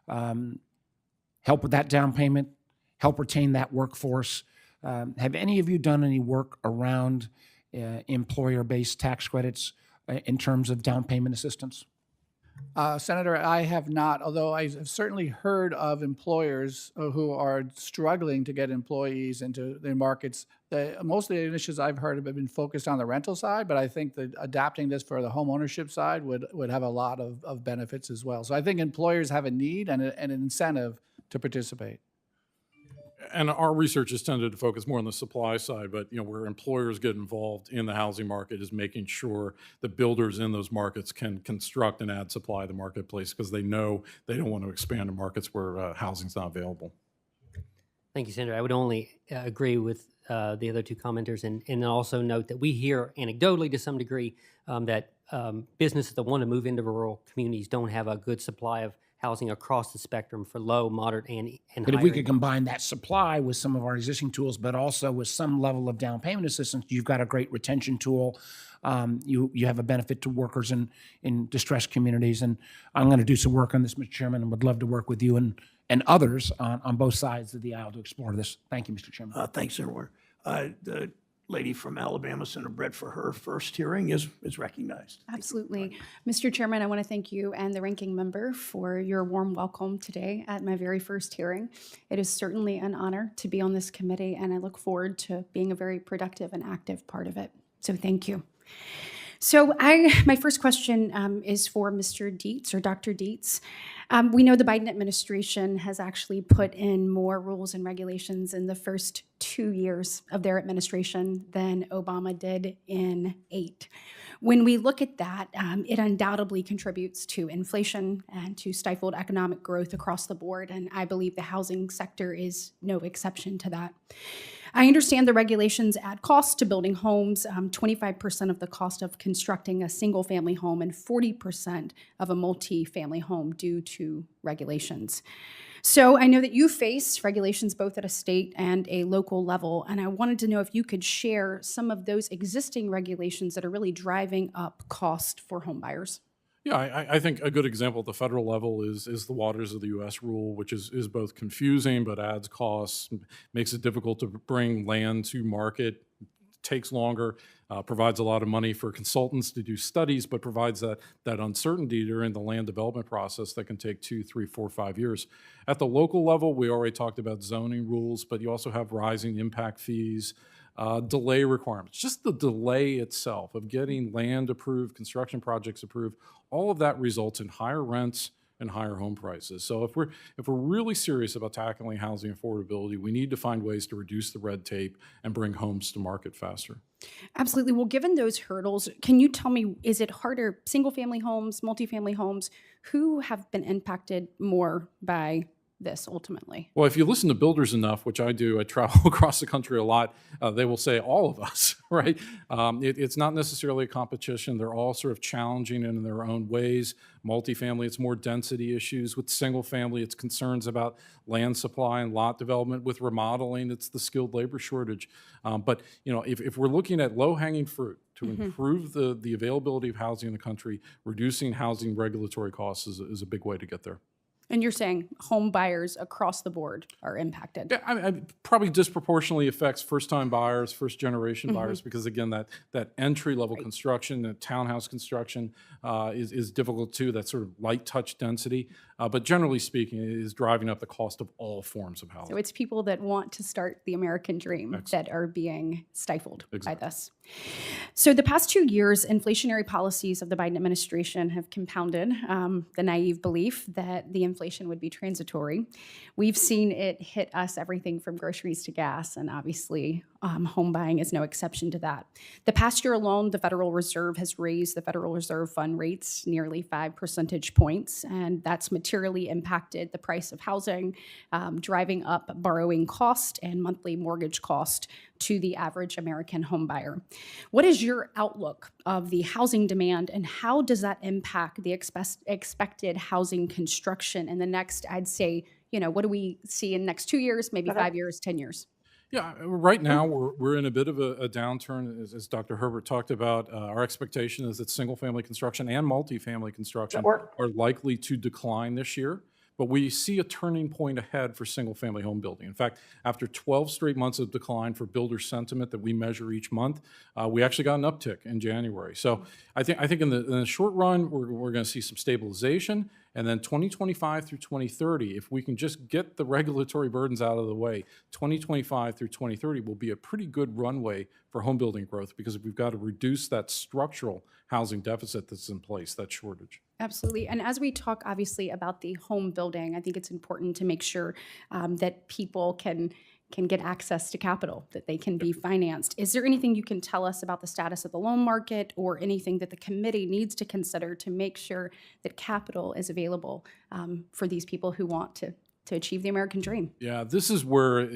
Help with that down payment, help retain that workforce. Have any of you done any work around employer-based tax credits in terms of down payment assistance? Senator, I have not, although I have certainly heard of employers who are struggling to get employees into their markets. Most of the initiatives I've heard have been focused on the rental side, but I think that adapting this for the home ownership side would have a lot of benefits as well. So I think employers have a need and an incentive to participate. And our research has tended to focus more on the supply side, but where employers get involved in the housing market is making sure that builders in those markets can construct and add supply to the marketplace because they know they don't want to expand in markets where housing's not available. Thank you, Senator. I would only agree with the other two commenters and also note that we hear anecdotally to some degree that businesses that want to move into rural communities don't have a good supply of housing across the spectrum for low, moderate, and But if higher we could income. combine that supply with some of our existing tools, but also with some level of down payment assistance, you've got a great retention tool. You have a benefit to workers in distressed communities. And I'm going to do some work on this, Mr. Chairman, and would love to work with you and others on both sides of the aisle to explore this. Thank you, Mr. Chairman. Thanks, Senator. The lady from Alabama, Senator Brett, for her first hearing is recognized. Absolutely. Mr. Chairman, I want to thank you and the ranking member for your warm welcome today at my very first hearing. It is certainly an honor to be on this committee, and I look forward to being a very productive and active part of it. So thank you. So my first question is for Mr. Dietz or Dr. Dietz. We know the Biden administration has actually put in more rules and regulations in the first 2 years of their administration than Obama did in 8. When we look at that, it undoubtedly contributes to inflation and to stifled economic growth across the board, and I believe the housing sector is no exception to that. I understand the regulations add cost to building homes, 25% of the cost of constructing a single-family home and 40% of a multi-family home due to regulations. So I know that you face regulations both at a state and a local level, and I wanted to know if you could share some of those existing regulations that are really driving up cost for home buyers. Yeah, I think a good example at the federal level is the Waters of the U.S. rule, which is both confusing but adds costs, makes it difficult to bring land to market, takes longer, provides a lot of money for consultants to do studies, but provides that uncertainty during the land development process that can take 2, 3, 4, 5 years. At the local level, we already talked about zoning rules, but you also have rising impact fees, delay requirements. Just the delay itself of getting land approved, construction projects approved, all of that results in higher rents and higher home prices. So if we're really serious about tackling housing affordability, we need to find ways to reduce the red tape and bring homes to market faster. Absolutely. Well, given those hurdles, can you tell me, is it harder, single-family homes, multifamily homes, who have been impacted more by this ultimately? Well, if you listen to builders enough, which I do, I travel across the country a lot, they will say all of us, right? It's not necessarily a competition. They're all sort of challenging in their own ways. Multifamily, it's more density issues. With single family, it's concerns about land supply and lot development. With remodeling, it's the skilled labor shortage. But if we're looking at low-hanging fruit to improve the availability of housing in the country, reducing housing regulatory costs is a big way to get there. And you're saying home buyers across the board are impacted? Yeah, I probably disproportionately affects first-time buyers, first-generation buyers, because again, that entry-level construction, that townhouse construction is difficult too. That sort of light touch density, but generally speaking, it is driving up the cost of all forms of housing. So it's people that want to start the American dream that are being stifled by this. So the past 2 years, inflationary policies of the Biden administration have compounded the naive belief that the inflation would be transitory. We've seen it hit us everything from groceries to gas, and obviously home buying is no exception to that. The past year alone, the Federal Reserve has raised the Federal Reserve fund rates nearly 5 percentage points, and that's materially impacted the price of housing, driving up borrowing cost and monthly mortgage cost to the average American home buyer. What is your outlook of the housing demand, and how does that impact the expected housing construction in the next, I'd say, what do we see in the next 2 years, maybe 5 years, 10 years? Yeah, right now we're in a bit of a downturn, as Dr. Herbert talked about. Our expectation is that single-family construction and multifamily construction are likely to decline this year. But we see a turning point ahead for single-family home building. In fact, after 12 straight months of decline for builder sentiment that we measure each month, we actually got an uptick in January. So I think in the short run, we're going to see some stabilization. And then 2025 through 2030, if we can just get the regulatory burdens out of the way, 2025 through 2030 will be a pretty good runway for home building growth, because we've got to reduce that structural housing deficit that's in place, that shortage. Absolutely. And as we talk, obviously, about the home building, I think it's important to make sure that people can can get access to capital, that they can be financed. Is there anything you can tell us about the status of the loan market or anything that the committee needs to consider to make sure that capital is available for these people who want to achieve the American dream? Yeah, this is where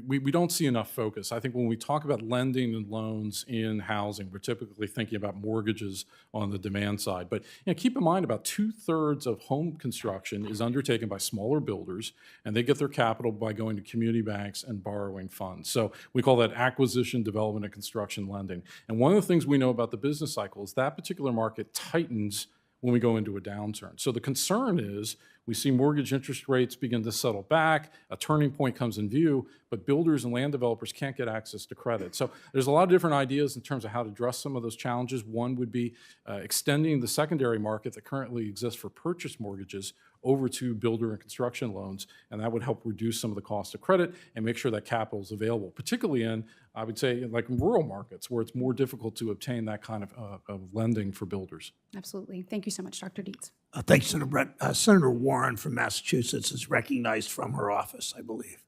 we don't see enough focus. I think when we talk about lending and loans in housing, we're typically thinking about mortgages on the demand side. But keep in mind, about 2/3 of home construction is undertaken by smaller builders, and they get their capital by going to community banks and borrowing funds. So we call that acquisition, development, and construction lending. And one of the things we know about the business cycle is that particular market tightens when we go into a downturn. So the concern is we see mortgage interest rates begin to settle back, a turning point comes in view, but builders and land developers can't get access to credit. So there's a lot of different ideas in terms of how to address some of those challenges. One would be extending the secondary market that currently exists for purchase mortgages over to builder and construction loans, and that would help reduce some of the cost of credit and make sure that capital is available, particularly in, I would say, like rural markets where it's more difficult to obtain that kind of lending for builders. Absolutely. Thank you so much, Dr. Dietz. Thank you, Senator Brett. Senator Warren from Massachusetts is recognized from her office, I believe.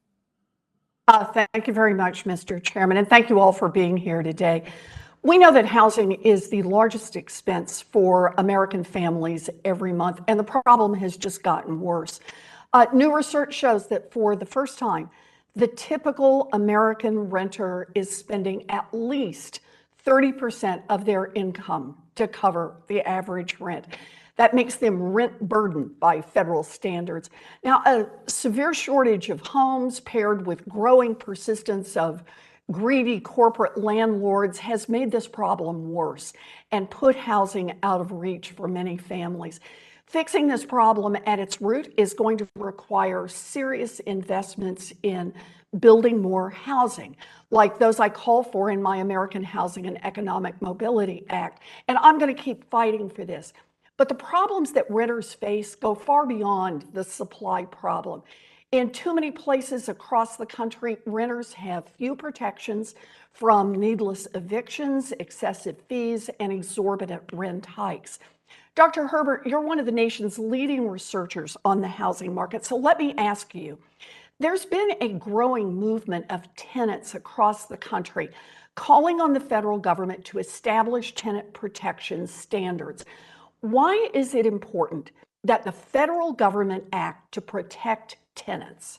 Thank you very much, Mr. Chairman, and thank you all for being here today. We know that housing is the largest expense for American families every month, and the problem has just gotten worse. New research shows that for the first time, the typical American renter is spending at least 30% of their income to cover the average rent. That makes them rent burdened by federal standards. Now, a severe shortage of homes paired with growing persistence of greedy corporate landlords has made this problem worse and put housing out of reach for many families. Fixing this problem at its root is going to require serious investments in building more housing, like those I call for in my American Housing and Economic Mobility Act. And I'm going to keep fighting for this. But the problems that renters face go far beyond the supply problem. In too many places across the country, renters have few protections from needless evictions, excessive fees, and exorbitant rent hikes. Dr. Herbert, you're one of the nation's leading researchers on the housing market, so let me ask you, there's been a growing movement of tenants across the country calling on the federal government to establish tenant protection standards. Why is it important that the federal government act to protect tenants?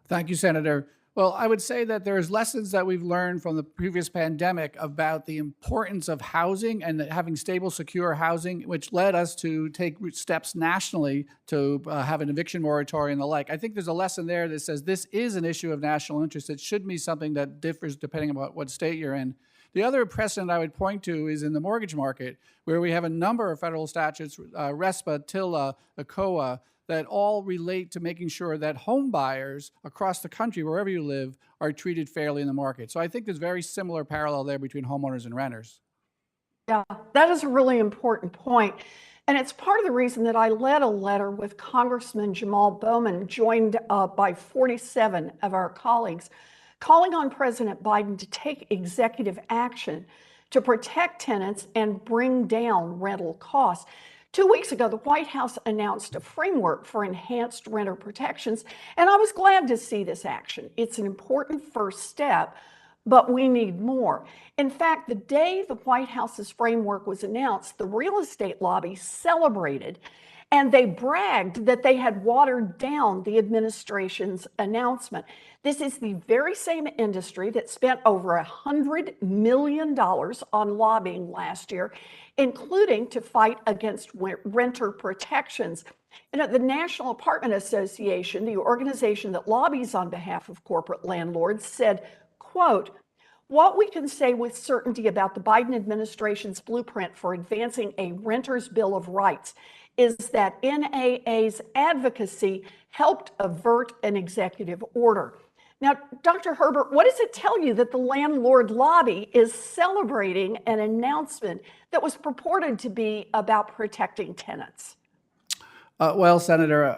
Thank you, Senator. Well, I would say that there's lessons that we've learned from the previous pandemic about the importance of housing and having stable, secure housing, which led us to take steps nationally to have an eviction moratorium and the like. I think there's a lesson there that says this is an issue of national interest. It should be something that differs depending on what state you're in. The other precedent I would point to is in the mortgage market, where we have a number of federal statutes, RESPA, TILA, ACOA, that all relate to making sure that home buyers across the country, wherever you live, are treated fairly in the market. So I think there's very similar parallel there between homeowners and renters. Yeah, that is a really important point. And it's part of the reason that I led a letter with Congressman Jamal Bowman, joined by 47 of our colleagues, calling on President Biden to take executive action to protect tenants and bring down rental costs. 2 weeks ago, the White House announced a framework for enhanced renter protections, and I was glad to see this action. It's an important first step, but we need more. In fact, the day the White House's framework was announced, the real estate lobby celebrated, and they bragged that they had watered down the administration's announcement. This is the very same industry that spent over $100 million on lobbying last year, including to fight against renter protections. And at the National Apartment Association, the organization that lobbies on behalf of corporate landlords, said, quote, "What we can say with certainty about the Biden administration's blueprint for advancing a renter's Bill of Rights is that NAA's advocacy helped avert an executive order." Now, Dr. Herbert, what does it tell you that the landlord lobby is celebrating an announcement that was purported to be about protecting tenants? Well, Senator,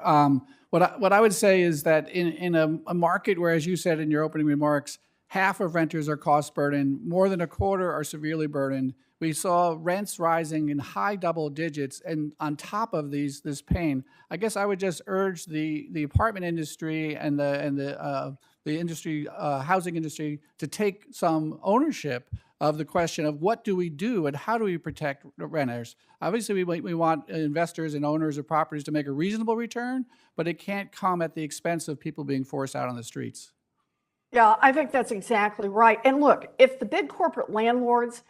what I would say is that in a market where, as you said in your opening remarks, half of renters are cost burdened, more than a quarter are severely burdened, we saw rents rising in high double digits, and on top of this pain, I guess I would just urge the apartment industry and the the industry, housing industry, to take some ownership of the question of what do we do and how do we protect renters. Obviously, we want investors and owners of properties to make a reasonable return, but it can't come at the expense of people being forced out on the streets. Yeah, I think that's exactly right. And look, if the big corporate landlords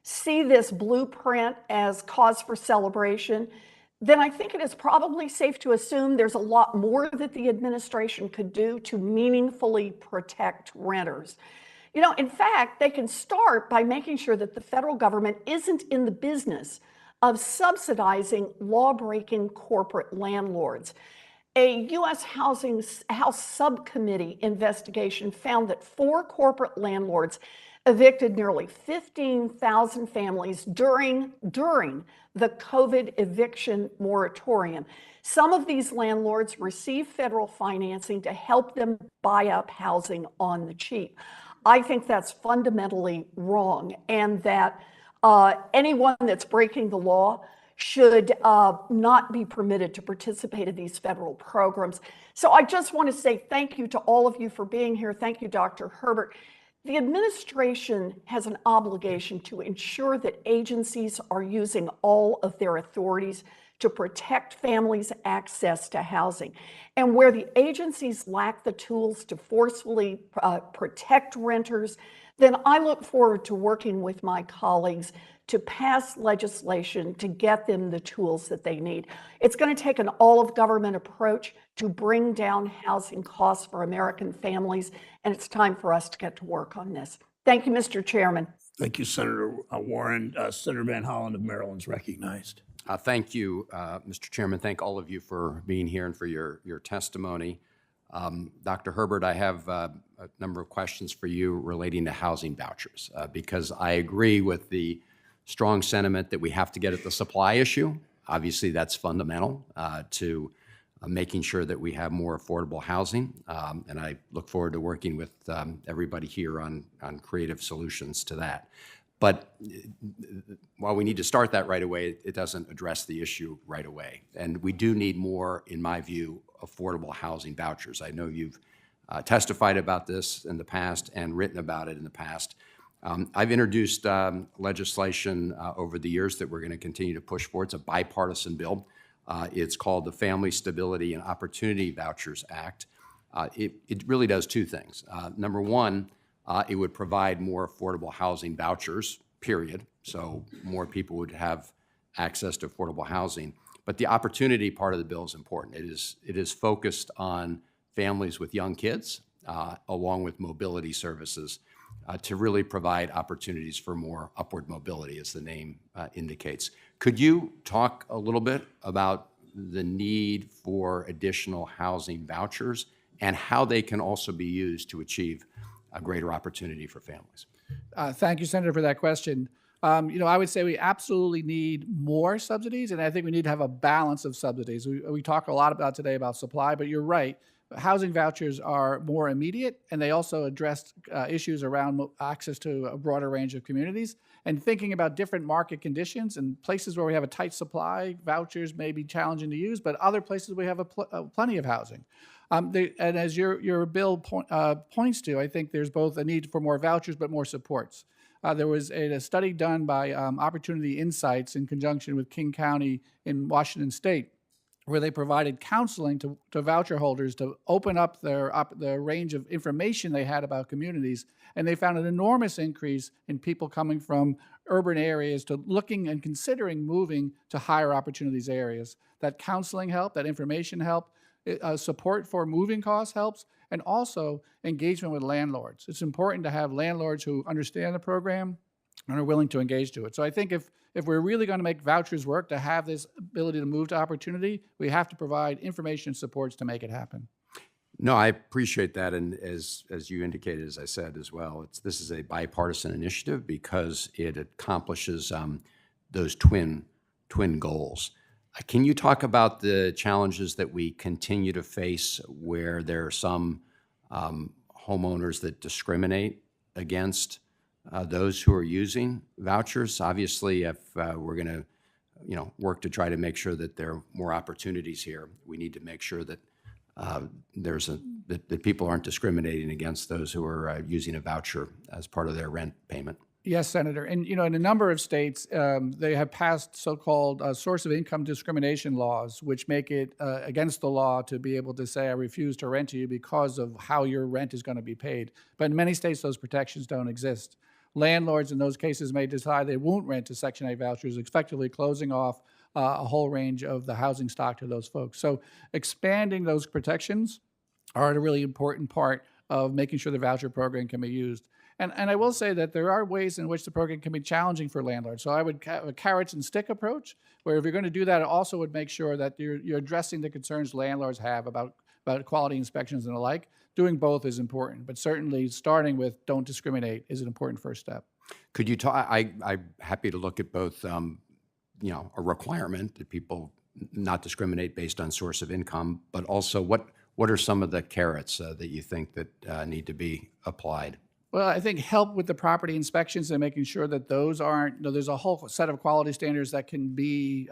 see this blueprint as cause for celebration, then I think it is probably safe to assume there's a lot more that the administration could do to meaningfully protect renters. You know, in fact, they can start by making sure that the federal government isn't in the business of subsidizing law-breaking corporate landlords. A U.S. House Subcommittee investigation found that 4 corporate landlords evicted nearly 15,000 families during the COVID eviction moratorium. Some of these landlords received federal financing to help them buy up housing on the cheap. I think that's fundamentally wrong, and that anyone that's breaking the law should not be permitted to participate in these federal programs. So I just want to say thank you to all of you for being here. Thank you, Dr. Herbert. The administration has an obligation to ensure that agencies are using all of their authorities to protect families' access to housing. And where the agencies lack the tools to forcefully protect renters, then I look forward to working with my colleagues to pass legislation to get them the tools that they need. It's going to take an all-of-government approach to bring down housing costs for American families, and it's time for us to get to work on this. Thank you, Mr. Chairman. Thank you, Senator Warren. Senator Van Hollen of Maryland is recognized. Thank you, Mr. Chairman. Thank all of you for being here and for your testimony. Dr. Herbert, I have a number of questions for you relating to housing vouchers, because I agree with the strong sentiment that we have to get at the supply issue. Obviously, that's fundamental to making sure that we have more affordable housing. And I look forward to working with everybody here on creative solutions to that. But while we need to start that right away, it doesn't address the issue right away. And we do need more, in my view, affordable housing vouchers. I know you've testified about this in the past and written about it in the past. I've introduced legislation over the years that we're going to continue to push for. It's a bipartisan bill. It's called the Family Stability and Opportunity Vouchers Act. It really does 2 things. Number one, it would provide more affordable housing vouchers, period. So more people would have access to affordable housing. But the opportunity part of the bill is important. It is focused on families with young kids, along with mobility services, to really provide opportunities for more upward mobility, as the name indicates. Could you talk a little bit about the need for additional housing vouchers and how they can also be used to achieve a greater opportunity for families? Thank you, Senator, for that question. I would say we absolutely need more subsidies, and I think we need to have a balance of subsidies. We talk a lot about today about supply, but you're right. Housing vouchers are more immediate, and they also address issues around access to a broader range of communities. And thinking about different market conditions and places where we have a tight supply, vouchers may be challenging to use, but other places we have plenty of housing. And as your bill points to, I think there's both a need for more vouchers but more supports. There was a study done by Opportunity Insights in conjunction with King County in Washington State, where they provided counseling to voucher holders to open up the range of information they had about communities. And they found an enormous increase in people coming from urban areas to looking and considering moving to higher opportunities areas. That counseling helped, that information helped, support for moving costs helps, and also engagement with landlords. It's important to have landlords who understand the program and are willing to engage to it. So I think if we're really going to make vouchers work, to have this ability to move to opportunity, we have to provide information and supports to make it happen. No, I appreciate that, and as you indicated, as I said as well, this is a bipartisan initiative because it accomplishes those twin goals. Can you talk about the challenges that we continue to face where there are some homeowners that discriminate against those who are using vouchers? Obviously, if we're going to work to try to make sure that there are more opportunities here, we need to make sure that there's that people aren't discriminating against those who are using a voucher as part of their rent payment. Yes, Senator. And, in a number of states, they have passed so-called source of income discrimination laws, which make it against the law to be able to say, I refuse to rent to you because of how your rent is going to be paid. But in many states, those protections don't exist. Landlords in those cases may decide they won't rent to Section 8 vouchers, effectively closing off a whole range of the housing stock to those folks. So expanding those protections are a really important part of making sure the voucher program can be used. And I will say that there are ways in which the program can be challenging for landlords. So I would have a carrots and stick approach, where if you're going to do that, it also would make sure that you're addressing the concerns landlords have about quality inspections and the like. Doing both is important, but certainly starting with don't discriminate is an important first step. Could you talk, I'm happy to look at both, a requirement that people not discriminate based on source of income, but also what are some of the carrots that you think that need to be applied? Well, I think help with the property inspections and making sure that those aren't, there's a whole set of quality standards that can be,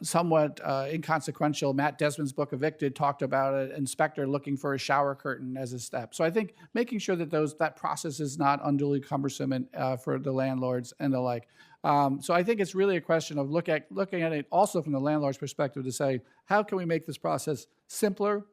somewhat inconsequential. Matt Desmond's book, Evicted, talked about an inspector looking for a shower curtain as a step. So I think making sure that that process is not unduly cumbersome for the landlords and the like. So I think it's really a question of looking at it also from the landlord's perspective to say, how can we make this process simpler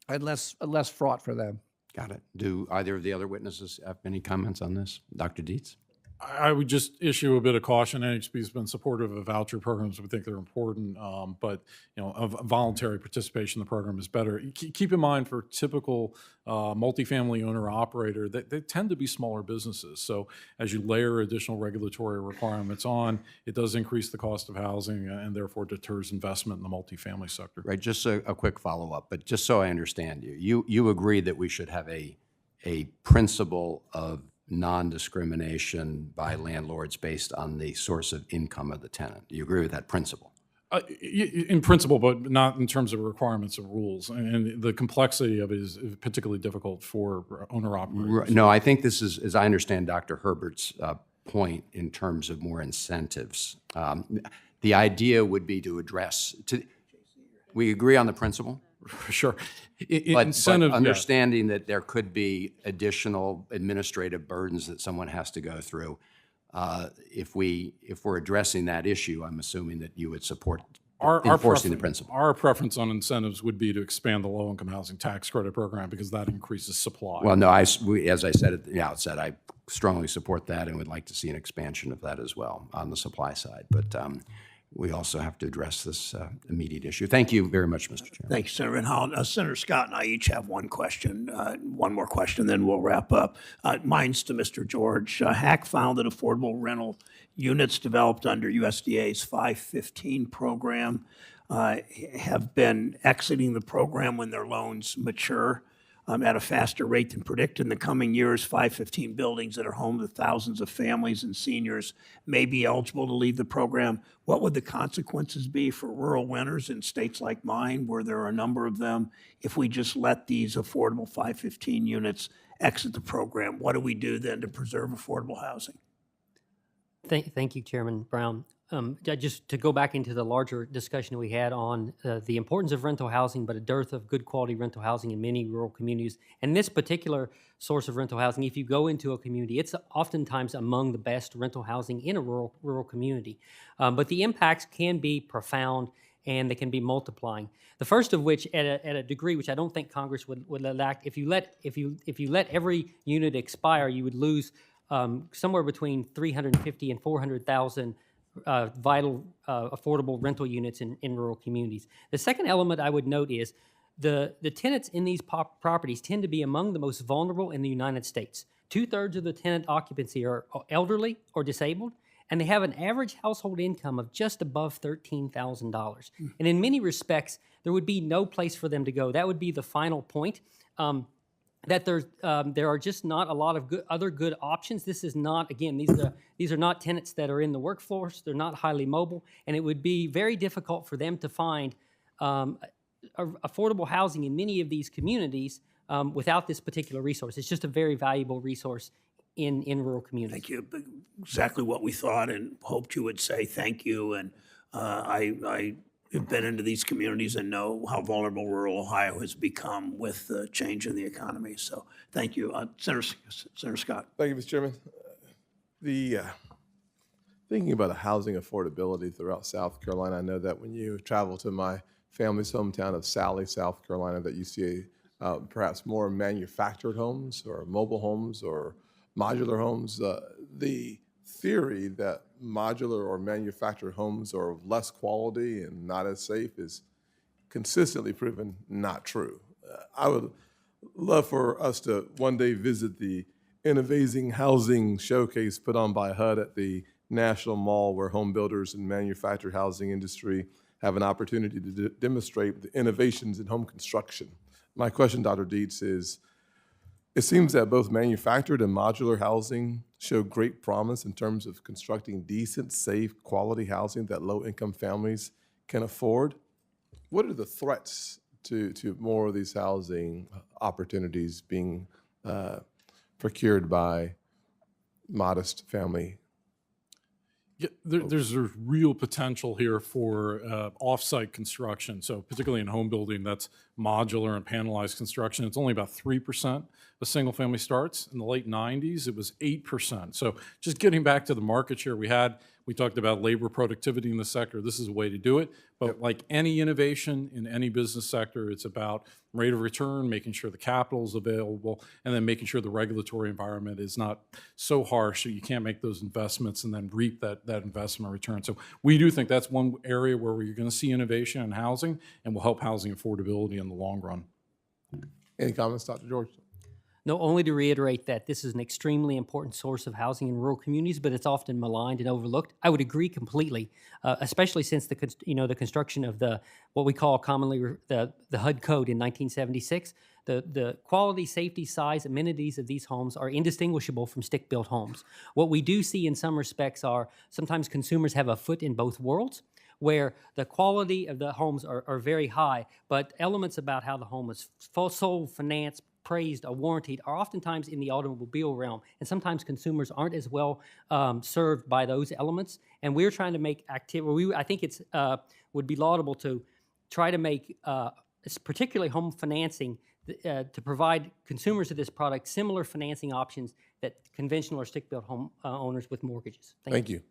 and less fraught for them? Got it. Do either of the other witnesses have any comments on this? Dr. Dietz? I would just issue a bit of caution. NHB has been supportive of voucher programs. We think they're important, but a voluntary participation in the program is better. Keep in mind, for typical multifamily owner-operator, they tend to be smaller businesses. So as you layer additional regulatory requirements on, it does increase the cost of housing and therefore deters investment in the multifamily sector. Right. Just a quick follow-up, but just so I understand you agree that we should have a principle of non-discrimination by landlords based on the source of income of the tenant. Do you agree with that principle? In principle, but not in terms of requirements of rules. And the complexity of it is particularly difficult for owner-operators. No, I think this is, as I understand Dr. Herbert's point, in terms of more incentives. The idea would be to address, we agree on the principle? Sure. But Incentive, understanding that there could be additional administrative burdens that someone has to go through. If we're addressing that issue, I'm assuming that you would support enforcing the principle. Our preference on incentives would be to expand the low-income housing tax credit program because that increases supply. Well, no, as I said at the outset, I strongly support that and would like to see an expansion of that as well on the supply side. But we also have to address this immediate issue. Thank you very much, Mr. Chairman. Thank you, Senator Van Hollen. Senator Scott and I each have one question, one more question, then we'll wrap up. Mine's to Mr. George. HAC found that affordable rental units developed under USDA's 515 program have been exiting the program when their loans mature at a faster rate than predicted. In the coming years, 515 buildings that are home to thousands of families and seniors may be eligible to leave the program. What would the consequences be for rural renters in states like mine, where there are a number of them, if we just let these affordable 515 units exit the program? What do we do then to preserve affordable housing? Thank you, Chairman Brown. Just to go back into the larger discussion we had on the importance of rental housing, but a dearth of good quality rental housing in many rural communities. And this particular source of rental housing, if you go into a community, it's oftentimes among the best rental housing in a rural community. But the impacts can be profound and they can be multiplying. The first of which, at a degree which I don't think Congress would enact, if you let every unit expire, you would lose somewhere between 350 and 400,000 vital, affordable rental units in rural communities. The second element I would note is the tenants in these properties tend to be among the most vulnerable in the United States. 2/3 of the tenant occupancy are elderly or disabled, and they have an average household income of just above $13,000. And in many respects, there would be no place for them to go. That would be the final point. That there are just not a lot of other good options. This is not, again, these are not tenants that are in the workforce. They're not highly mobile, and it would be very difficult for them to find affordable housing in many of these communities without this particular resource. It's just a very valuable resource in rural communities. Thank you. Exactly what we thought and hoped you would say. Thank you. And I who've been into these communities and know how vulnerable rural Ohio has become with the change in the economy. So thank you. Senator Scott. Thank you, Mr. Chairman. Thinking about housing affordability throughout South Carolina, I know that when you travel to my family's hometown of Sally, South Carolina, that you see perhaps more manufactured homes or mobile homes or modular homes. The theory that modular or manufactured homes are of less quality and not as safe is consistently proven not true. I would love for us to one day visit the Innovating Housing Showcase put on by HUD at the National Mall, where home builders and manufactured housing industry have an opportunity to demonstrate the innovations in home construction. My question, Dr. Dietz, is it seems that both manufactured and modular housing show great promise in terms of constructing decent, safe, quality housing that low-income families can afford. What are the threats to more of these housing opportunities being procured by modest family? Yeah, there's a real potential here for off-site construction. So particularly in home building, that's modular and panelized construction. It's only about 3% of single-family starts. In the late 90s, it was 8%. So just getting back to the market share we had, we talked about labor productivity in the sector. This is a way to do it. But like any innovation in any business sector, it's about rate of return, making sure the capital is available, and then making sure the regulatory environment is not so harsh that you can't make those investments and then reap that investment return. So we do think that's one area where you're going to see innovation in housing and will help housing affordability in the long run. Any comments, Dr. George? No, only to reiterate that this is an extremely important source of housing in rural communities, but it's often maligned and overlooked. I would agree completely, especially since the construction of what we call commonly the HUD code in 1976. The quality, safety, size, amenities of these homes are indistinguishable from stick-built homes. What we do see in some respects are sometimes consumers have a foot in both worlds, where the quality of the homes are very high, but elements about how the home is sold, financed, praised, or warranted are oftentimes in the automobile realm, and sometimes consumers aren't as well served by those elements. And we're trying to make activity. I think it's would be laudable to try to make, particularly home financing, to provide consumers of this product similar financing options that conventional or stick-built home owners with mortgages. Thank you.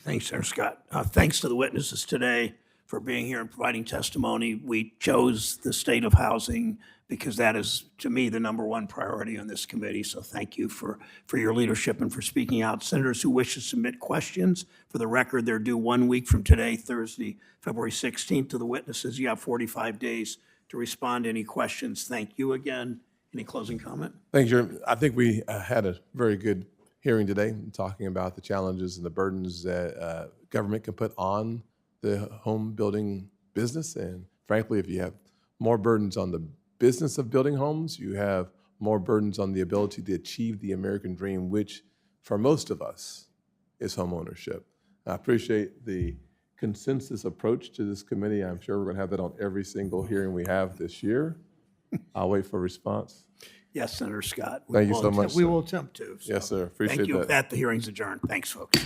Thanks, Senator Scott. Thanks to the witnesses today for being here and providing testimony. We chose the state of housing because that is, to me, the #1 priority on this committee. So thank you for your leadership and for speaking out. Senators who wish to submit questions, for the record, they're due 1 week from today, Thursday, February 16th, to the witnesses. You have 45 days to respond to any questions. Thank you again. Any closing comment? Thank you, Jeremy. I think we had a very good hearing today, talking about the challenges and the burdens that government can put on the home building business. And frankly, if you have more burdens on the business of building homes, you have more burdens on the ability to achieve the American dream, which for most of us is home ownership. I appreciate the consensus approach to this committee. I'm sure we're going to have that on every single hearing we have this year. I'll wait for a response. Yes, Senator Scott. Thank you so much, We sir. will attempt to. Yes, sir. Appreciate Thank you. that. With that, the hearing's adjourned. Thanks, folks.